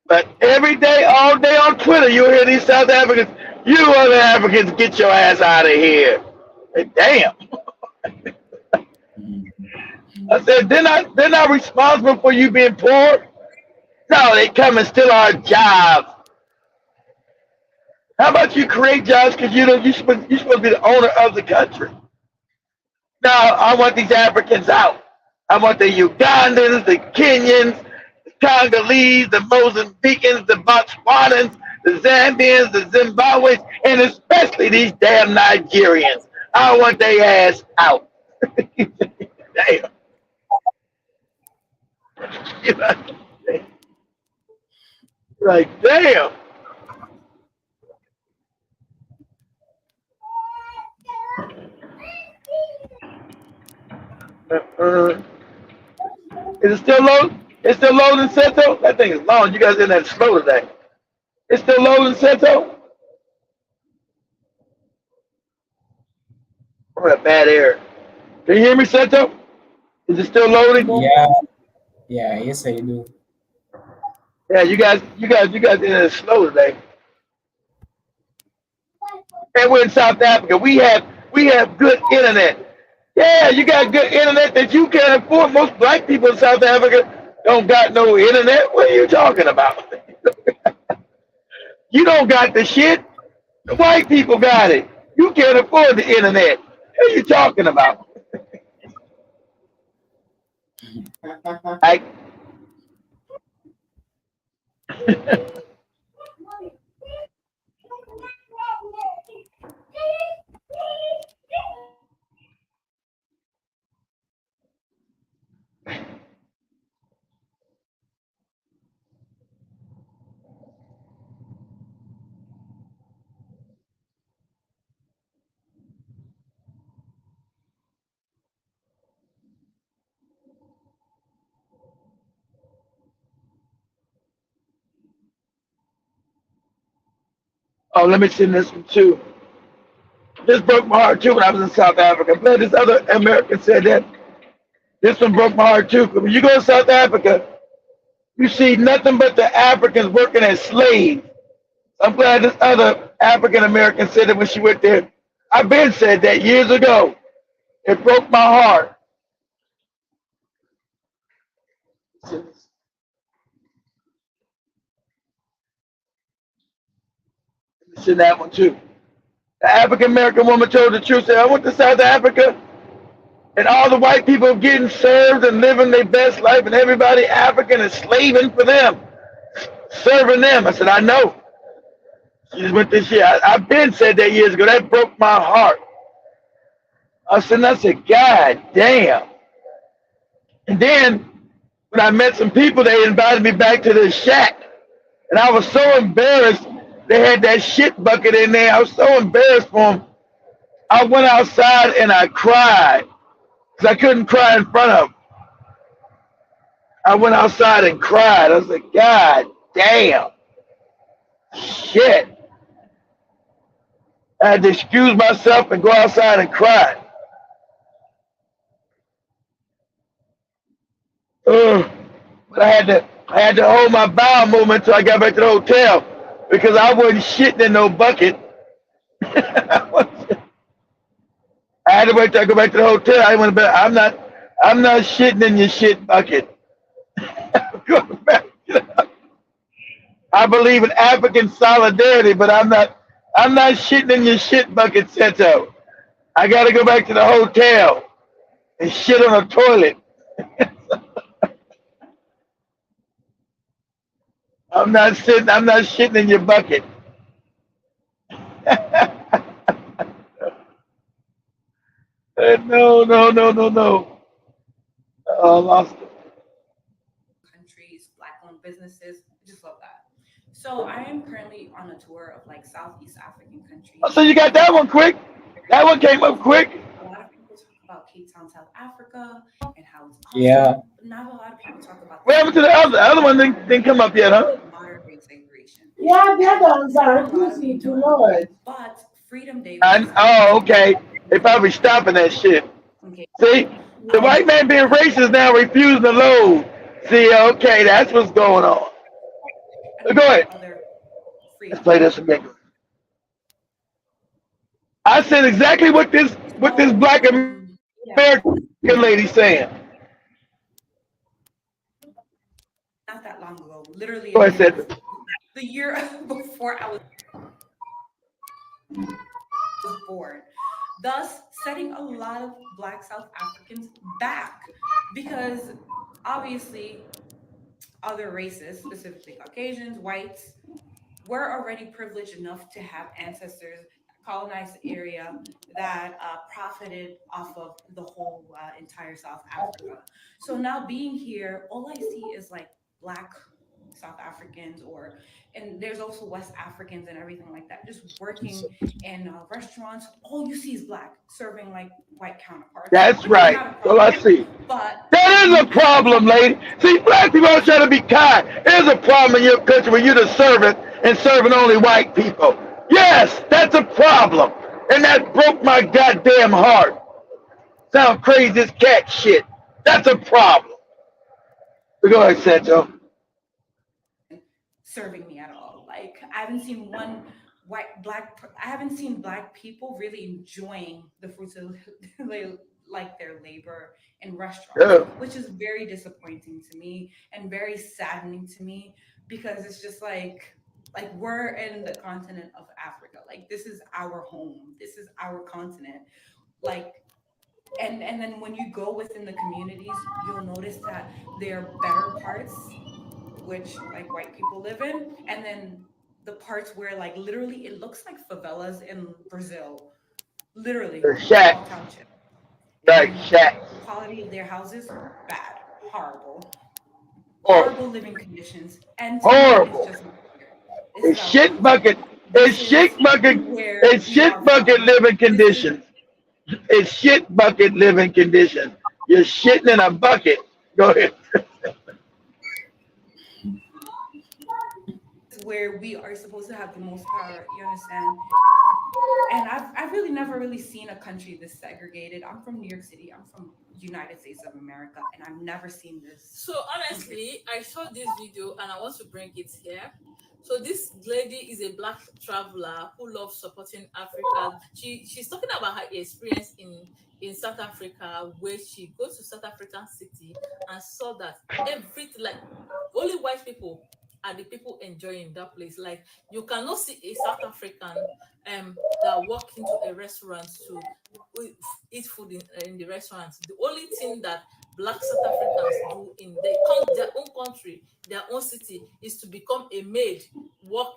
S3: But every day, all day on Twitter, you'll hear these South Africans, "You other Africans, get your ass out of here." Hey, damn. I said, they're not responsible for you being poor. No, they come and steal our jobs. How about you create jobs because you're supposed to be the owner of the country? No, I want these Africans out. I want the Ugandans, the Kenyans, the Congolese, the Mozambicans, the Botswanans, the Zambians, the Zimbabweans, and especially these damn Nigerians. I want their ass out. Damn. You know, like, damn. Uh, is it still loading? It's still loading, Seto? That thing is long. You guys in that slow today. It's still loading, Seto? I'm in a bad area. Can you hear me, Seto? Is it still loading?
S2: Yeah, yeah, yes, I do.
S3: Yeah, you guys in that slow today. And we're in South Africa. We have good internet. Yeah, you got good internet that you can't afford. Most black people in South Africa don't got no internet. What are you talking about? You don't got the shit. The white people got it. You can't afford the internet. What are you talking about? I, oh, let me send this one too. This broke my heart too when I was in South Africa. But this other American said that this one broke my heart too. When you go to South Africa, you see nothing but the Africans working as slaves. I'm glad this other African American said it when she went there. I've been said that years ago. It broke my heart. Send that one too. The African American woman told the truth. Said, I went to South Africa and all the white people getting served and living their best life, and everybody African is slaving for them, serving them. I said, I know. She just went this year. I've been said that years ago. That broke my heart. I said, God damn. And then when I met some people, they invited me back to this shack. And I was so embarrassed. They had that shit bucket in there. I was so embarrassed for them. I went outside and I cried because I couldn't cry in front of them. I went outside and cried. I was like, God damn. Shit. I had to excuse myself and go outside and cry. Ugh. But I had to hold my bowel movement until I got back to the hotel because I wasn't shitting in no bucket. I had to wait till I go back to the hotel. I went back. I'm not shitting in your shit bucket. Going back, I believe in African solidarity, but I'm not shitting in your shit bucket, Seto. I gotta go back to the hotel and shit on a toilet. I'm not shitting in your bucket. No, no, no, no, no. I lost it.
S4: countries, Black-owned businesses. I just love that. So I am currently on a tour of like Southeast African
S3: Oh,
S4: countries.
S3: so you got that one quick? That one came up quick.
S4: A lot of people talk about Cape Town, South Africa, and how it's
S2: Yeah,
S4: awesome, but not a lot of people talk about the
S3: What happened to the
S4: challenges
S3: other? The other one didn't come up yet, huh?
S4: of modern day segregation.
S1: Yeah, the
S4: And
S1: other ones are
S4: not a lot of
S1: refusing
S4: people
S1: to
S4: know,
S1: know it.
S4: but Freedom Day was
S3: And
S4: decided
S3: oh,
S4: to
S3: okay. They probably stopping that shit.
S4: in Cape
S3: See, the
S4: Town.
S3: white man being racist now, refusing to load. See, okay, that's what's going on.
S4: And a
S3: Go
S4: lot of
S3: ahead.
S4: other
S3: Let's play
S4: freedoms.
S3: this again. I said exactly what this
S4: So
S3: black
S4: yeah,
S3: American lady saying.
S4: not that long ago, literally
S3: So
S4: a
S3: I
S4: year
S3: said,
S4: before, the year before I was born, thus setting a lot of Black South Africans back because obviously other races, specifically Caucasians, whites, we're already privileged enough to have ancestors colonize the area that profited off of the whole entire South Africa. So now being here, all I see is like black South Africans, or and there's also West Africans and everything like that, just working in restaurants. All you see is black serving like white counterparts,
S3: That's
S4: which is
S3: right.
S4: not a
S3: So I
S4: problem.
S3: see.
S4: But
S3: That is a problem, lady. See, black people always try to be kind. There's a problem in your country where you're the servant and serving only white people. Yes, that's a problem. And that broke my goddamn heart. Sound crazy as cat shit. That's a problem. But go ahead, Sancho.
S4: serving me at all. Like I haven't seen one I haven't seen black people really enjoying the fruits of like their labor in restaurants,
S3: Yeah.
S4: which is very disappointing to me and very saddening to me, because it's just like we're in the continent of Africa. Like this is our home. This is our continent. Like and then when you go within the communities, you'll notice that there are better parts which like white people live in, and then the parts where like literally it looks like favelas in Brazil, literally
S3: The
S4: small
S3: shack.
S4: township,
S3: Like
S4: and
S3: shack.
S4: the quality of their houses bad, horrible, horrible
S3: Horrible.
S4: living conditions. And to me, it's
S3: Horrible.
S4: just not fair. It's
S3: It's
S4: about
S3: shit
S4: race.
S3: bucket.
S4: This
S3: It's
S4: is
S3: shit bucket.
S4: where
S3: It's
S4: we
S3: shit
S4: are
S3: bucket
S4: from.
S3: living
S4: This is
S3: conditions. It's shit bucket living conditions. You're shitting in a bucket. Go ahead.
S4: where we are supposed to have the most power. You understand? And I've really never really seen a country this segregated. I'm from New York City. I'm from United States of America, and I've never seen this
S5: So
S4: country.
S5: honestly, I saw this video and I want to bring it here. So this lady is a black traveler who loves supporting Africa. She's talking about her experience in South Africa, where she goes to South African city and saw that everything, like, only white people are the people enjoying that place. Like, you cannot see a South African that walk into a restaurant to eat food in the restaurant. The only thing that black South Africans do in their own country, their own city, is to become a maid, work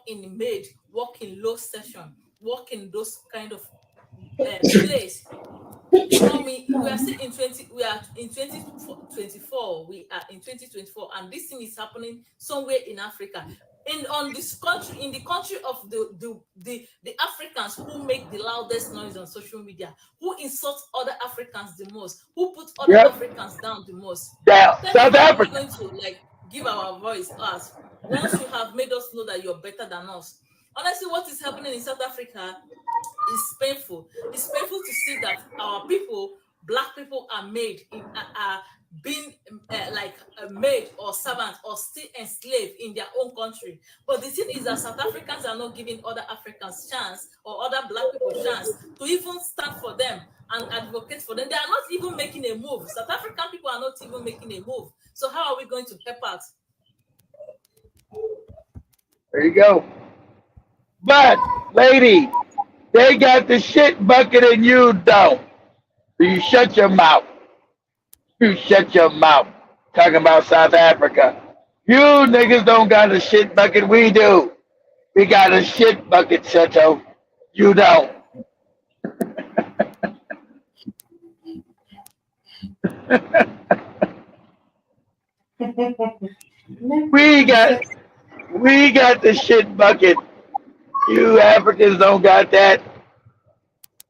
S5: in low session, work in those kind of place. Tell me, we are still in 20, we are in 2024, we are in 2024, and this thing is happening somewhere in Africa. In on this country, in the country of the Africans who make the loudest noise on social media, who insult other Africans the most, who put other
S3: Yep.
S5: Africans down the most.
S3: Down.
S5: Tell me,
S3: South
S5: how are we
S3: Africa.
S5: going to like give our voice us once you have made us know that you're better than us? Honestly, what is happening in South Africa is painful. It's painful to see that our people, black people, are made in are being made or servant or still enslaved in their own country. But the thing is that South Africans are not giving other Africans chance or other black people chance to even stand for them and advocate for them. They are not even making a move. South African people are not even making a move. So how are we going to help out?
S3: There you go. But, lady, they got the shit bucket and you don't. So you shut your mouth. You shut your mouth. Talking about South Africa. You niggas don't got a shit bucket. We do. We got a shit bucket, Seto. You don't. we got we got the shit bucket. You Africans don't got that.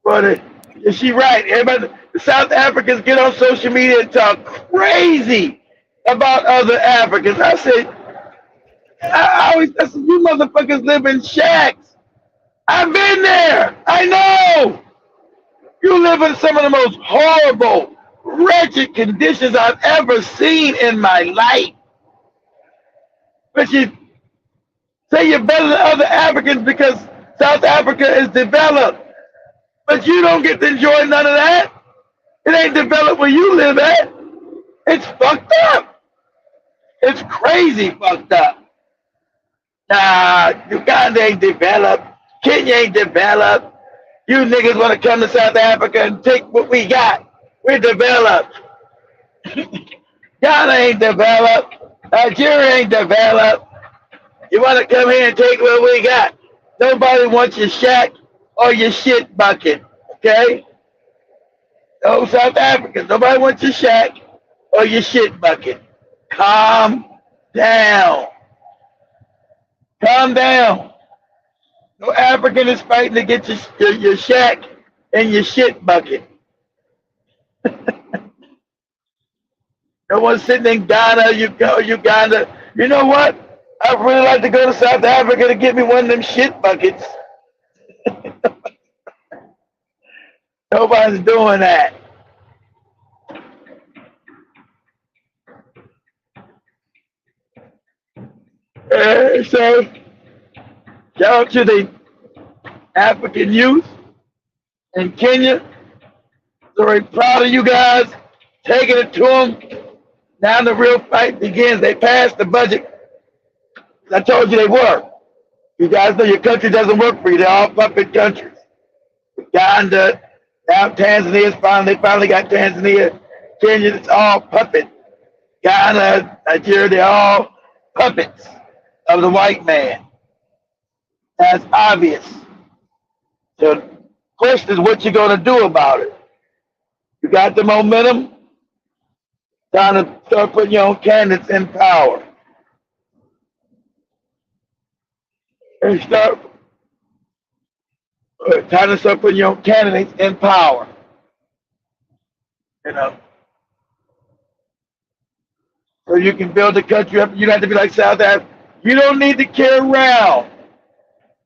S3: But is she right? Everybody, the South Africans get on social media and talk crazy about other Africans. I said, you motherfuckers live in shacks. I've been there. I know. You live in some of the most horrible, wretched conditions I've ever seen in my life. But you say you're better than other Africans because South Africa is developed. But you don't get to enjoy none of that. It ain't developed where you live at. It's fucked up. It's crazy fucked up. Nah, Uganda ain't developed. Kenya ain't developed. You niggas want to come to South Africa and take what we got. We're developed. Ghana ain't developed. Nigeria ain't developed. You want to come here and take what we got. Nobody wants your shack or your shit bucket. Okay? No South Africans. Nobody wants your shack or your shit bucket. Calm down. Calm down. No African is fighting to get your shack and your shit bucket. No one's sitting in Ghana, Uganda. You know what? I'd really like to go to South Africa to get me one of them shit buckets. Nobody's doing that. So, shout out to the African youth in Kenya. So very proud of you guys, taking it to them. Now the real fight begins. They passed the budget. I told you they were. You guys know your country doesn't work for you. They're all puppet countries. Uganda, now they finally got Tanzania. Kenya, it's all puppet. Ghana, Nigeria, they're all puppets of the white man. That's obvious. So the question is what you gonna do about it? You got the momentum, time to start putting your own candidates in power. And time to start putting your own candidates in power. You know. So you can build the country up. You don't have to be like South Africa. You don't need to carry around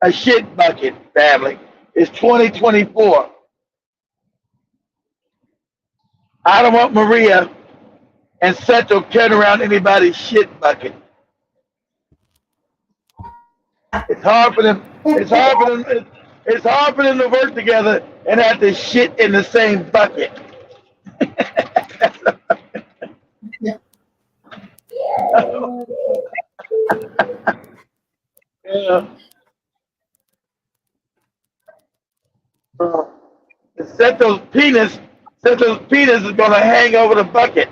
S3: a shit bucket, family. It's 2024. I don't want Maria and Seto carrying around anybody's shit bucket. It's hard for them. It's hard for them. It's hard for them to work together and have the shit in the same bucket. Yeah. Seto's penis is gonna hang over the bucket.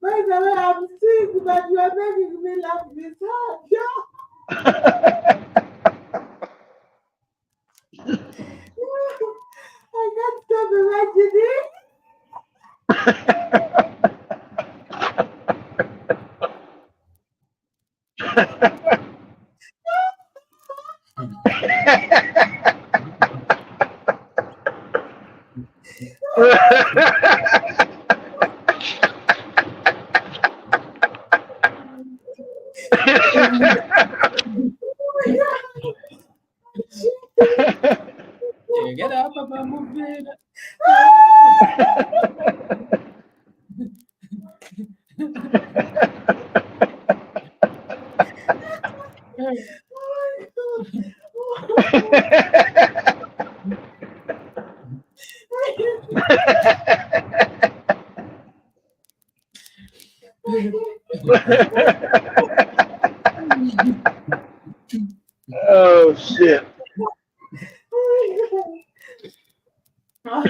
S1: By the way, I'm sick, but you are making me laugh this hard. Yeah. I can't stop imagining.
S2: Get up, Papa, move it.
S3: Oh shit.
S1: I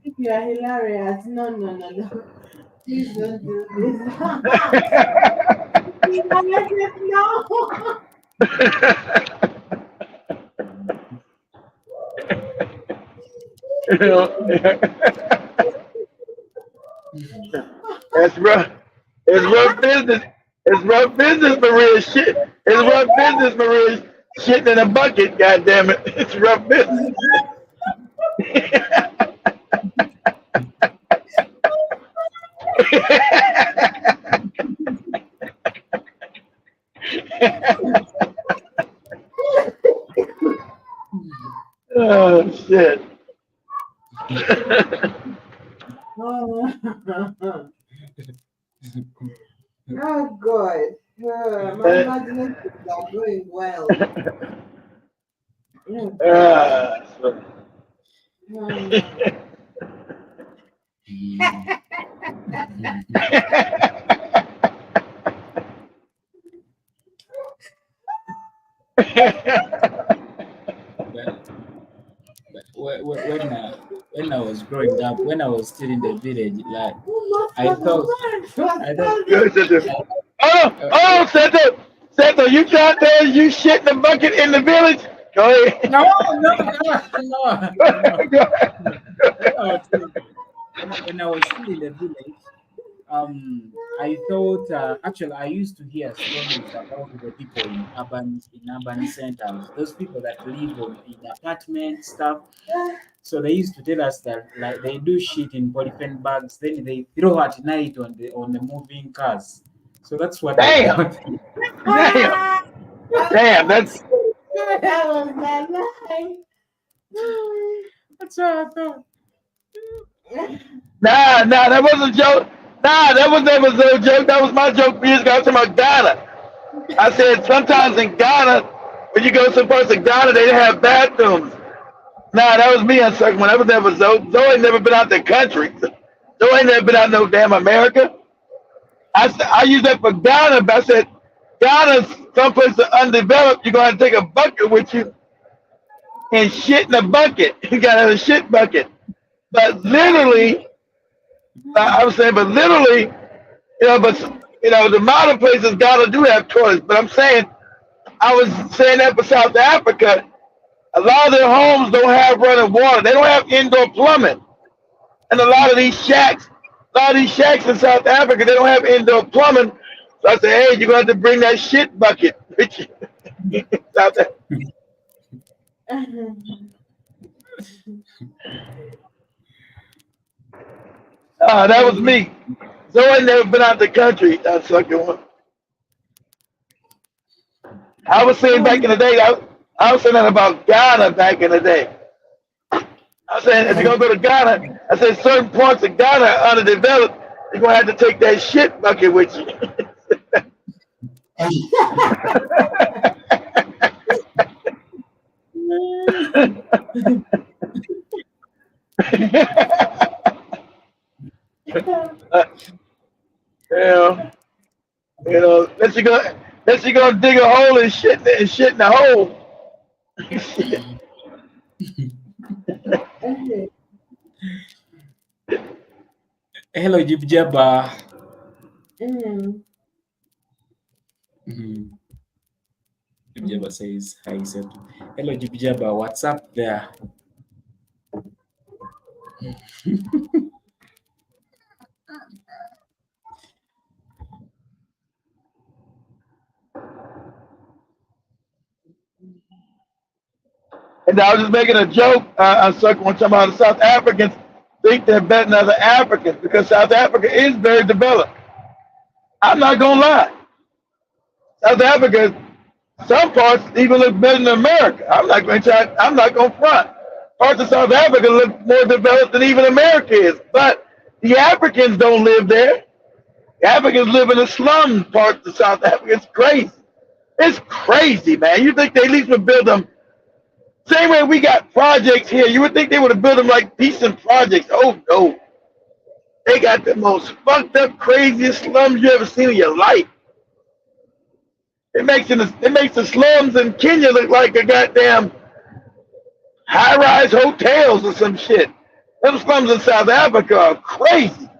S1: think you are hilarious. No. Please don't do this. No.
S3: You know, that's rough. It's rough business. It's rough business, Maria. Shit. It's rough business, Maria. Shitting in a bucket. God damn it. It's rough business. Oh shit.
S1: Oh God. My imaginations are going wild.
S3: So-
S2: But, when I was growing up, when I was still in the village, like I thought, I thought,
S3: Oh, Santa, you got there, you shit in the bucket in the village? Go ahead.
S2: no, no, no, no,
S3: Go ahead.
S2: when I was still in the village, I thought actually I used to hear stories about the people in urban centers, those people that live in apartment stuff. So they used to tell us that like they do shit in polythene bags, then they throw at night on the moving cars. So that's what I
S3: Damn.
S2: thought.
S3: Damn. Damn, that's
S1: That was my life.
S2: That's what I thought.
S3: nah, that wasn't a joke. Nah, that was never no joke. That was my joke years ago. I was talking about Ghana. I said sometimes in Ghana, when you go some parts of Ghana, they didn't have bathrooms. Nah, that was me on second one. That was never Zoe. Zoe ain't never been out the country. Zoe ain't never been out no damn America. I use that for Ghana, but I said Ghana's someplace undeveloped. You're gonna take a bucket with you and shit in a bucket. You gotta have a shit bucket. But literally, I was saying, but literally, but the modern places Ghana do have toilets. But I'm saying, I was saying that for South Africa, a lot of their homes don't have running water. They don't have indoor plumbing. And a lot of these shacks in South Africa, they don't have indoor plumbing. So I said, hey, you're going to have to bring that shit bucket with you. South Africa. That was me. Zoe never been out the country. That sucking one. I was saying back in the day, I was saying that about Ghana back in the day. I was saying if you're gonna go to Ghana, I said certain parts of Ghana are underdeveloped. You're gonna have to take that shit bucket with you. Yeah, unless you're gonna dig a hole and shit in the hole.
S2: Hello, Jibjaba. Jibjaba says hi, sir. Hello, Jibjaba. What's up there?
S3: And I was just making a joke. I suck one time about the South Africans think they're better than other Africans because South Africa is very developed. I'm not gonna lie. South Africa, some parts even look better than America. I'm not gonna front. Parts of South Africa look more developed than even America is. But the Africans don't live there. The Africans live in the slum parts of South Africa. It's crazy. It's crazy, man. You think they at least would build them same way we got projects here. You would think they would have built them like decent projects. Oh no. They got the most fucked up, craziest slums you ever seen in your life. It makes the slums in Kenya look like a goddamn high-rise hotels or some shit. Them slums in South Africa are crazy.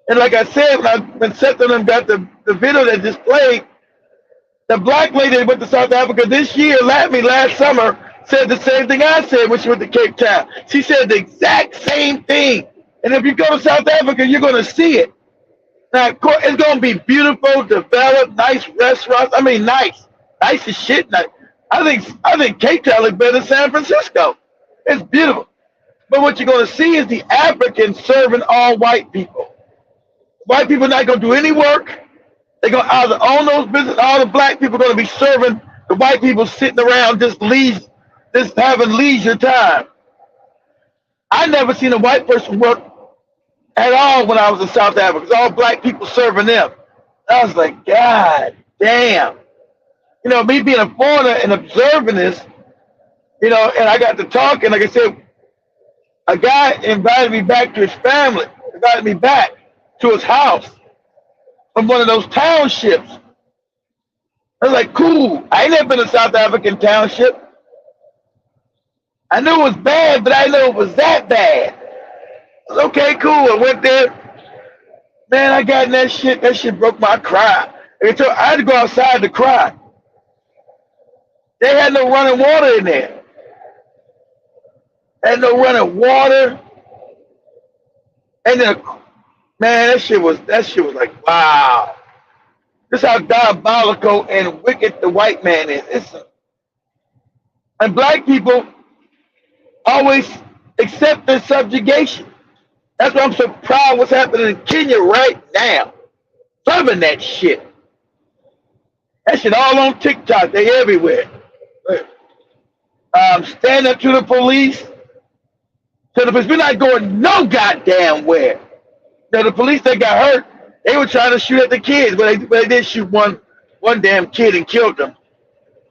S3: And like I said, when Seth and them got the video that just played, The black lady that went to South Africa this year, last summer, said the same thing I said when she went to Cape Town. She said the exact same thing. And if you go to South Africa, you're going to see it. Now, of course, it's going to be beautiful, developed, nice restaurants. I mean, nice as shit. Nice. I think Cape Town is better than San Francisco. It's beautiful. But what you're going to see is the Africans serving all white people. White people not going to do any work. They're going to either own those businesses. All the black people are going to be serving the white people sitting around just having leisure time. I never seen a white person work at all when I was in South Africa. It's all black people serving them. I was like, God damn. You know, me being a foreigner and observing this, you know, and I got to talking, like I said, a guy invited me back to his family, invited me back to his house from one of those townships. I was like, cool. I ain't never been to South African township. I knew it was bad, but I didn't know it was that bad. I was okay, cool. I went there. Man, I got in that shit. That shit broke my cry. I had to go outside to cry. They had no running water in there. Had no running water. And then, man, that shit was like, wow. This is how diabolical and wicked the white man is. And black people always accept their subjugation. That's why I'm so proud what's happening in Kenya right now. Loving that shit. That shit all on TikTok. They everywhere. Stand up to the police. We're not going no goddamn where. Now, the police that got hurt, they were trying to shoot at the kids, but they did shoot one damn kid and killed them.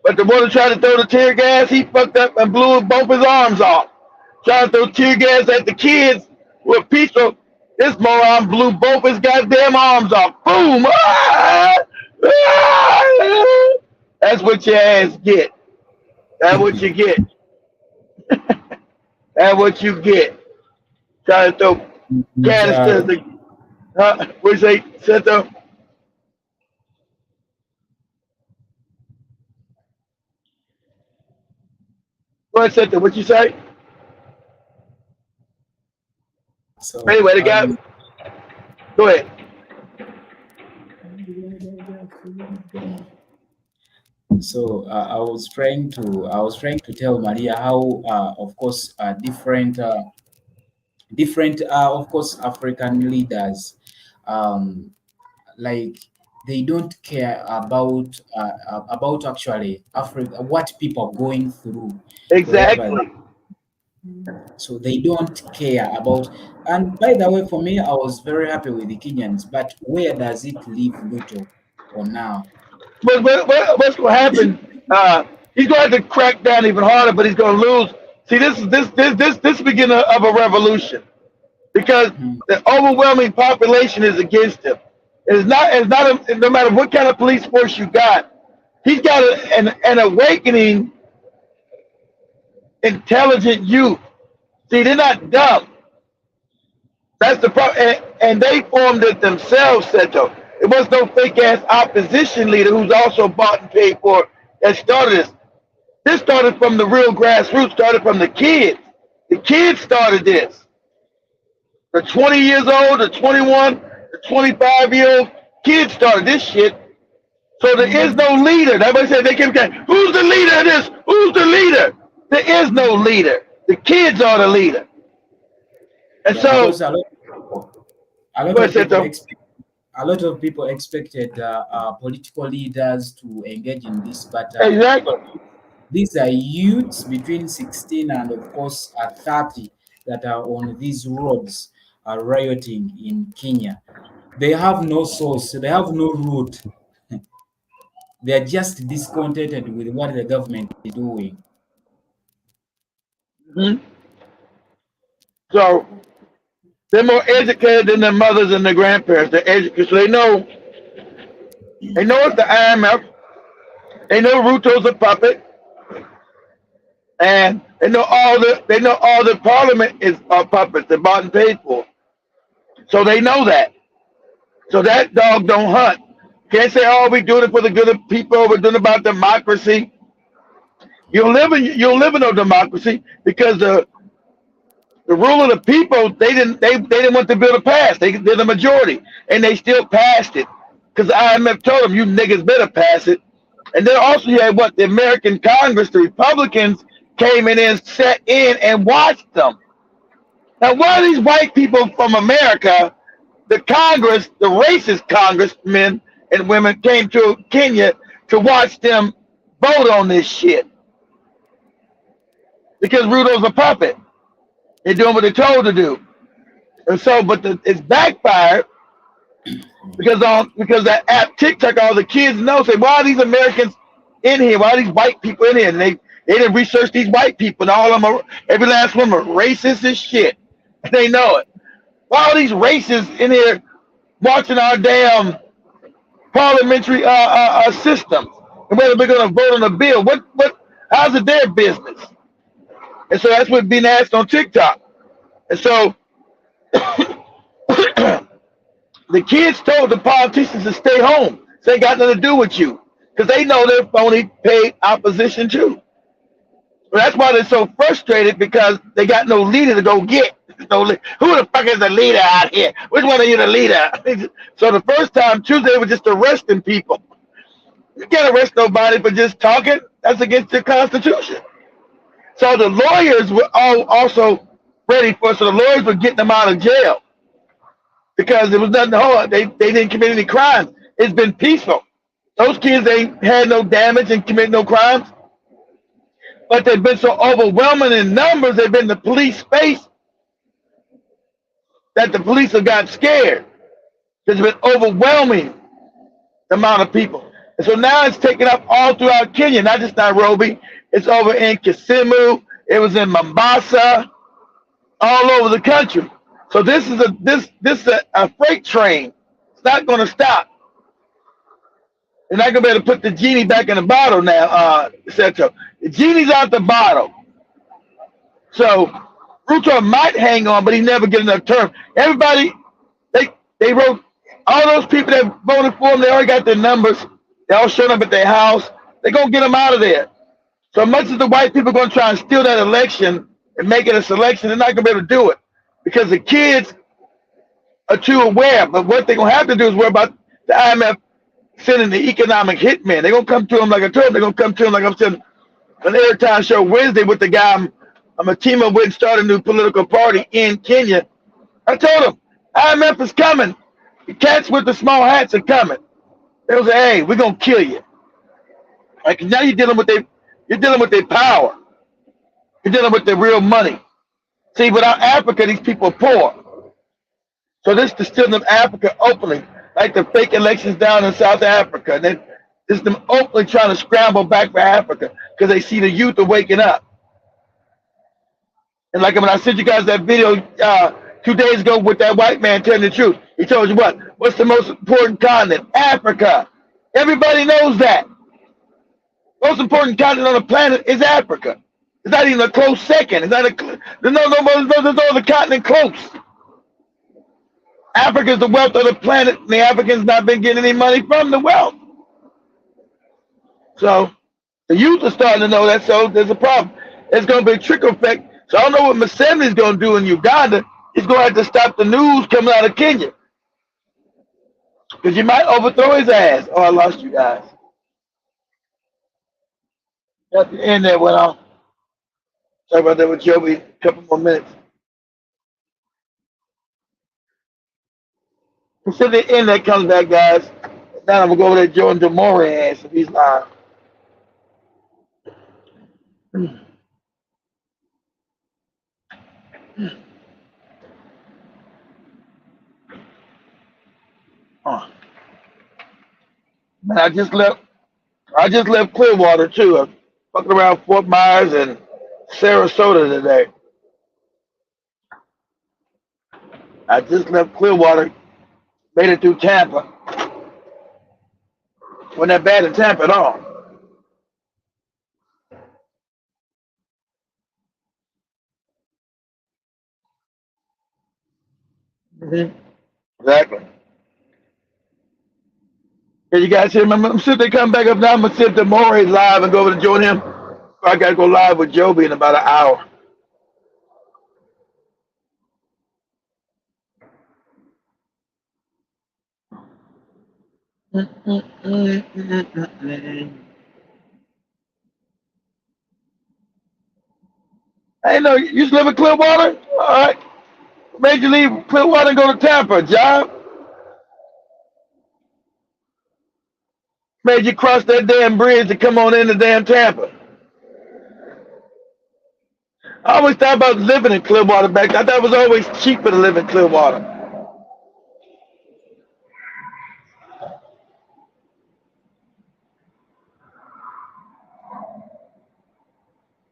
S3: But the one who tried to throw the tear gas, he fucked up and blew both his arms off. Trying to throw tear gas at the kids with a pistol. This moron blew both his goddamn arms off. Boom! Ah! Ah! That's what your ass get. That's what you get. That's what you get. Trying to throw canisters. What you say, Seto? Go ahead, Seto. What you say?
S2: So,
S3: Anyway, the guy. Go ahead.
S2: So I was trying to tell Maria how, of course, different, of course, African leaders, like they don't care about actually Africa, what people are going through.
S3: Exactly.
S2: So they don't care about. And by the way, for me, I was very happy with the Kenyans. But where does it leave Ruto for now?
S3: But what's going to happen? He's going to have to crack down even harder, but he's going to lose. See, this is the beginning of a revolution, because the overwhelming population is against him. It's not no matter what kind of police force you got. He's got an awakening, intelligent youth. See, they're not dumb. That's the problem, and they formed it themselves, Seto. It was no fake ass opposition leader who's also bought and paid for that started this. This started from the real grassroots, started from the kids. The kids started this. The 20 years old, the 21, the 25-year-old kids started this shit. So there is no leader. Everybody said they kept saying, who's the leader of this? Who's the leader? There is no leader. The kids are the leader. And so
S2: a lot of people expected political leaders to engage in this, but
S3: exactly.
S2: These are youths between 16 and of course 30 that are on these roads rioting in Kenya. They have no source, they have no root. They are just discontented with what the government is doing.
S3: Mm-hmm. So they're more educated than their mothers and their grandparents. They're educated, so they know it's the IMF. They know Ruto's a puppet, and they know all the parliament is puppets. They're bought and paid for, so they know that. So that dog don't hunt. Can't say, oh, we're doing it for the good of people. We're doing it about democracy. You'll live in no democracy because the rule of the people, they didn't want the bill to pass. They're the majority, and they still passed it because the IMF told them, you niggas better pass it. And then also you had what, the American Congress, the Republicans came in and sat in and watched them. Now, why are these white people from America, the Congress, the racist congressmen and women came to Kenya to watch them vote on this shit? Because Ruto's a puppet. They're doing what they're told to do. And so, but it's backfired because that app TikTok, all the kids know, say, why are these Americans in here? Why are these white people in here? And they didn't research these white people. And all of them are, every last one are racist as shit. And they know it. Why are these racists in here watching our damn parliamentary system? And whether we're going to vote on a bill, how's it their business? And so that's what's being asked on TikTok. And so the kids told the politicians to stay home. So they got nothing to do with you. Because they know they're phony paid opposition too. So that's why they're so frustrated, because they got no leader to go get. Who the fuck is the leader out here? Which one of you the leader? So the first time, Tuesday, they were just arresting people. You can't arrest nobody for just talking. That's against the Constitution. So the lawyers were all also ready for it. So the lawyers were getting them out of jail because there was nothing to hold. They didn't commit any crimes. It's been peaceful. Those kids ain't had no damage and committed no crimes. But they've been so overwhelming in numbers, they've been the police space, that the police have got scared. There's been overwhelming the amount of people. And so now it's taken up all throughout Kenya, not just Nairobi. It's over in Kisumu. It was in Mombasa, all over the country. So this is a freight train. It's not going to stop. They're not going to be able to put the genie back in the bottle now, etc. The genie's out the bottle. So Ruto might hang on, but he never get enough term. Everybody, they wrote, all those people that voted for him, they already got their numbers. They all showed up at their house. They're going to get them out of there. So much as the white people are going to try and steal that election and make it a selection, they're not going to be able to do it because the kids are too aware. But what they're going to have to do is worry about the IMF sending the economic hitmen. They're going to come to him like I told them. They're going to come to him like I'm saying on the Airtime show Wednesday with the guy I'm a team up with and start a new political party in Kenya. I told them, IMF is coming. The cats with the small hats are coming. They will say, hey, we're going to kill you. Like now you're dealing with their power. You're dealing with their real money. See, without Africa, these people are poor. So this is still them Africa openly, like the fake elections down in South Africa. And then this is them openly trying to scramble back for Africa because they see the youth are waking up. And like when I sent you guys that video 2 days ago with that white man telling the truth, he told you what's the most important continent? Africa. Everybody knows that. Most important continent on the planet is Africa. It's not even a close second. It's not there's no other continent close. Africa is the wealth of the planet, and the Africans not been getting any money from the wealth. So the youth are starting to know that, so there's a problem. There's going to be a trickle effect. So I don't know what Museveni is going to do in Uganda. He's going to have to stop the news coming out of Kenya. Because you might overthrow his ass. Oh, I lost you guys. At the end that went on. Sorry about that with Joby. A couple more minutes. Until the end that comes back, guys. Now I'm going to go over there Joe and Demore ass if he's live. Oh. Man, I just left Clearwater too. I'm fucking around Fort Myers and Sarasota today. I just left Clearwater, made it through Tampa. Wasn't that bad in Tampa at all. Exactly. Can you guys hear him? I'm see if they come back up now. I'm gonna see if the More's live and go over to join him. I gotta go live with Joby in about an hour. Hey, no, you used to live in Clearwater? All right. What made you leave Clearwater and go to Tampa? A job? Made you cross that damn bridge to come on into damn Tampa? I always thought about living in Clearwater back then. I thought it was always cheaper to live in Clearwater.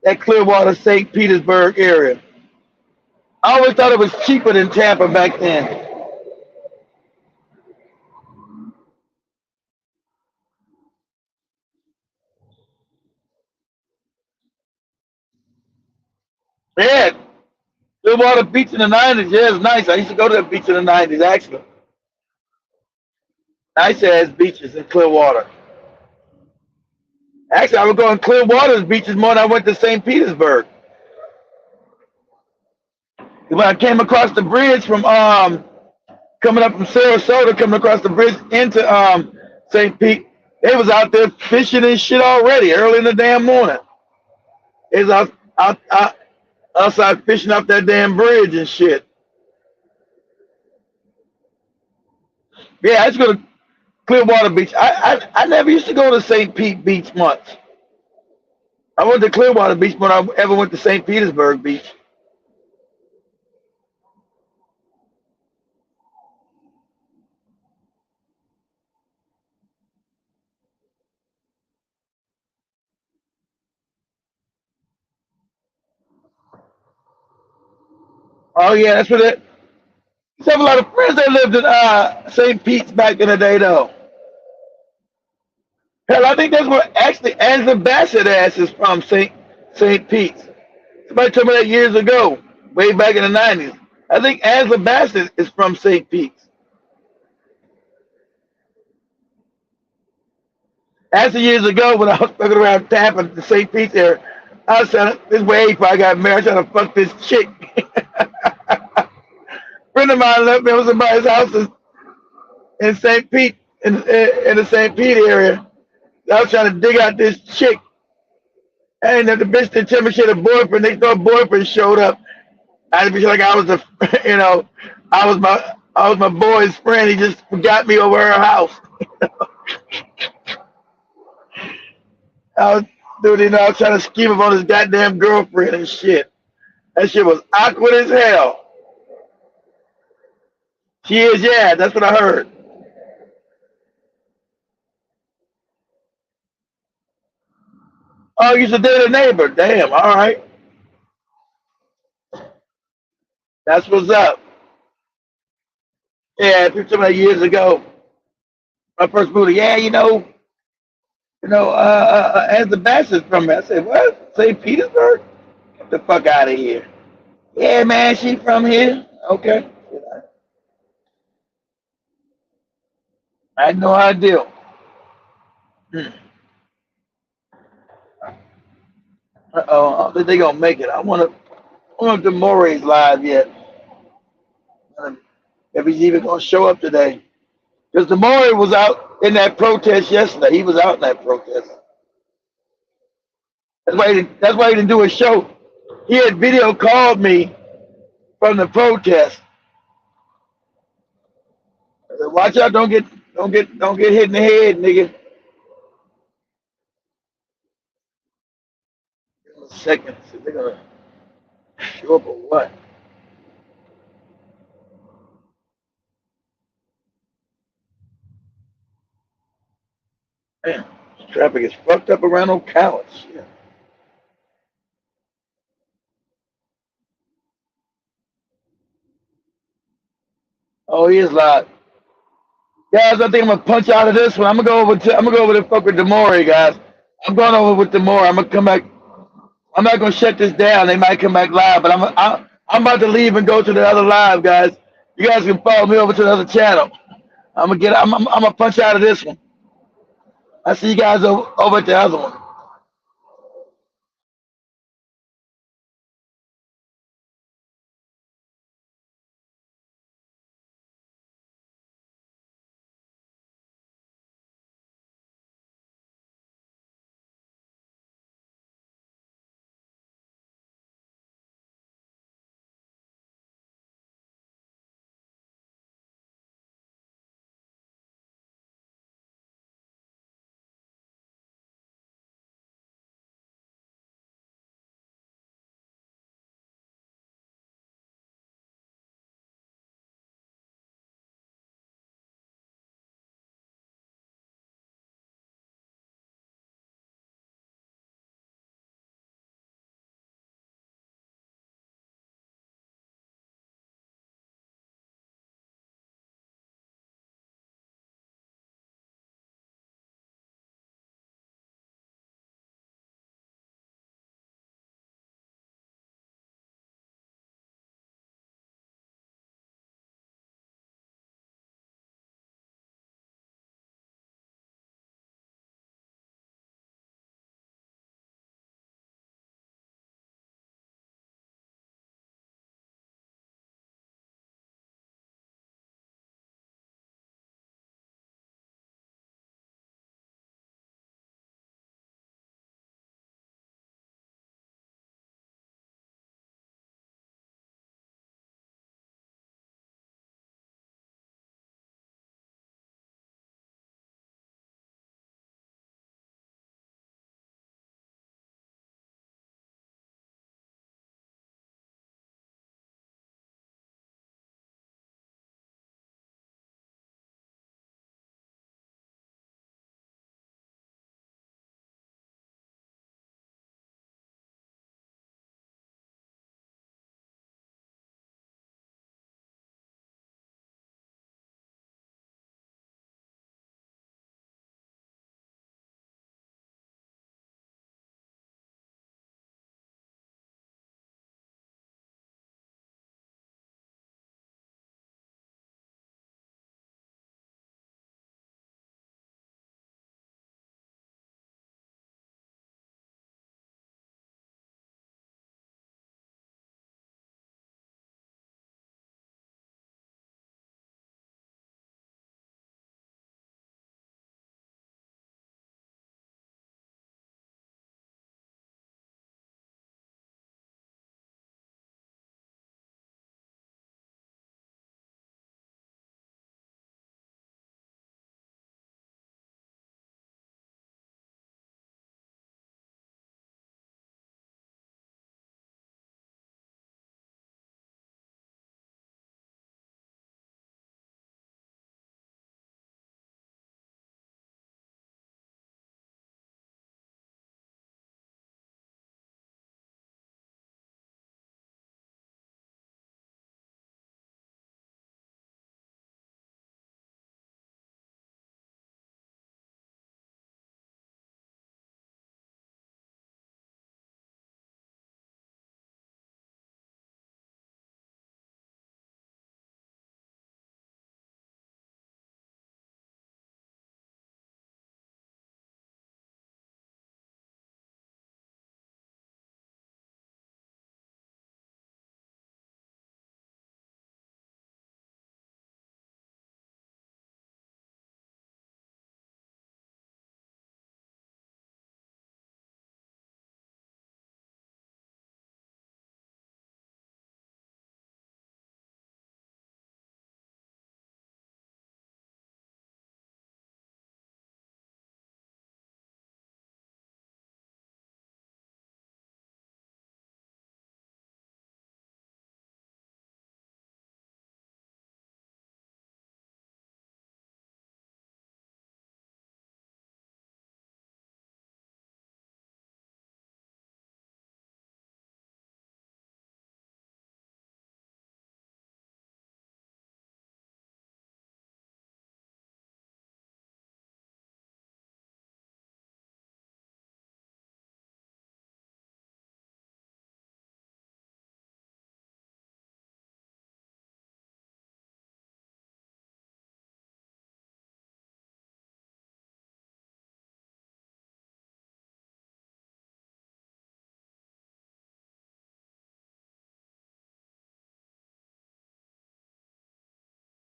S3: That Clearwater, St. Petersburg area. I always thought it was cheaper than Tampa back then. Yeah, Clearwater Beach in the 90s. Yeah, it's nice. I used to go to that beach in the 90s, actually. Nice ass beaches in Clearwater. Actually, I would go in Clearwater's beaches more than I went to St. Petersburg. When I came across the bridge from coming up from Sarasota, coming across the bridge into St. Pete, they was out there fishing and shit already early in the damn morning. They was outside fishing off that damn bridge and shit. Yeah, I used to go to Clearwater Beach. I never used to go to St. Pete Beach much. I went to Clearwater Beach more than I ever went to St. Petersburg Beach. Oh yeah, that's what it. I have a lot of friends that lived in St. Pete's back in the day though. Hell, I think that's where actually Angela Bassett ass is from, St. Pete's. Somebody told me that years ago, way back in the 90s. I think Angela Bassett is from St. Pete's. That's years ago when I was fucking around Tampa, the St. Pete's area. I was trying to, this way before I got married, I was trying to fuck this chick. Friend of mine left me at somebody's house in St. Pete, in the St. Pete area. I was trying to dig out this chick. And the bitch didn't tell me she had a boyfriend. Next door boyfriend showed up. I feel like I was I was my boy's friend. He just got me over her house. I was trying to scheme up on his goddamn girlfriend and shit. That shit was awkward as hell. She is, yeah, that's what I heard. Oh, you used to date a neighbor. Damn, all right. That's what's up. Yeah, 15 years ago, my first movie. Yeah, as the Bastards from me. I said, what? St. Petersburg? Get the fuck out of here. Yeah, man, she from here. Okay. I had no idea. Uh-oh, I don't think they gonna make it. I wonder if the Morey's live yet. If he's even gonna show up today. Because the Morey was out in that protest yesterday. He was out in that protest. That's why he didn't do a show. He had video called me from the protest. I said, watch out, don't get hit in the head, nigga. Give them a second. See if they're gonna show up or what. Man, this traffic is fucked up around Ocala. Shit. Oh, he is live. Guys, I think I'm gonna punch out of this one. I'm gonna go over to fuck with Demore, guys. I'm going over with Demore. I'm gonna come back. I'm not gonna shut this down. They might come back live, but I'm about to leave and go to the other live, guys. You guys can follow me over to the other channel. I'm gonna punch out of this one. I see you guys over at the other one.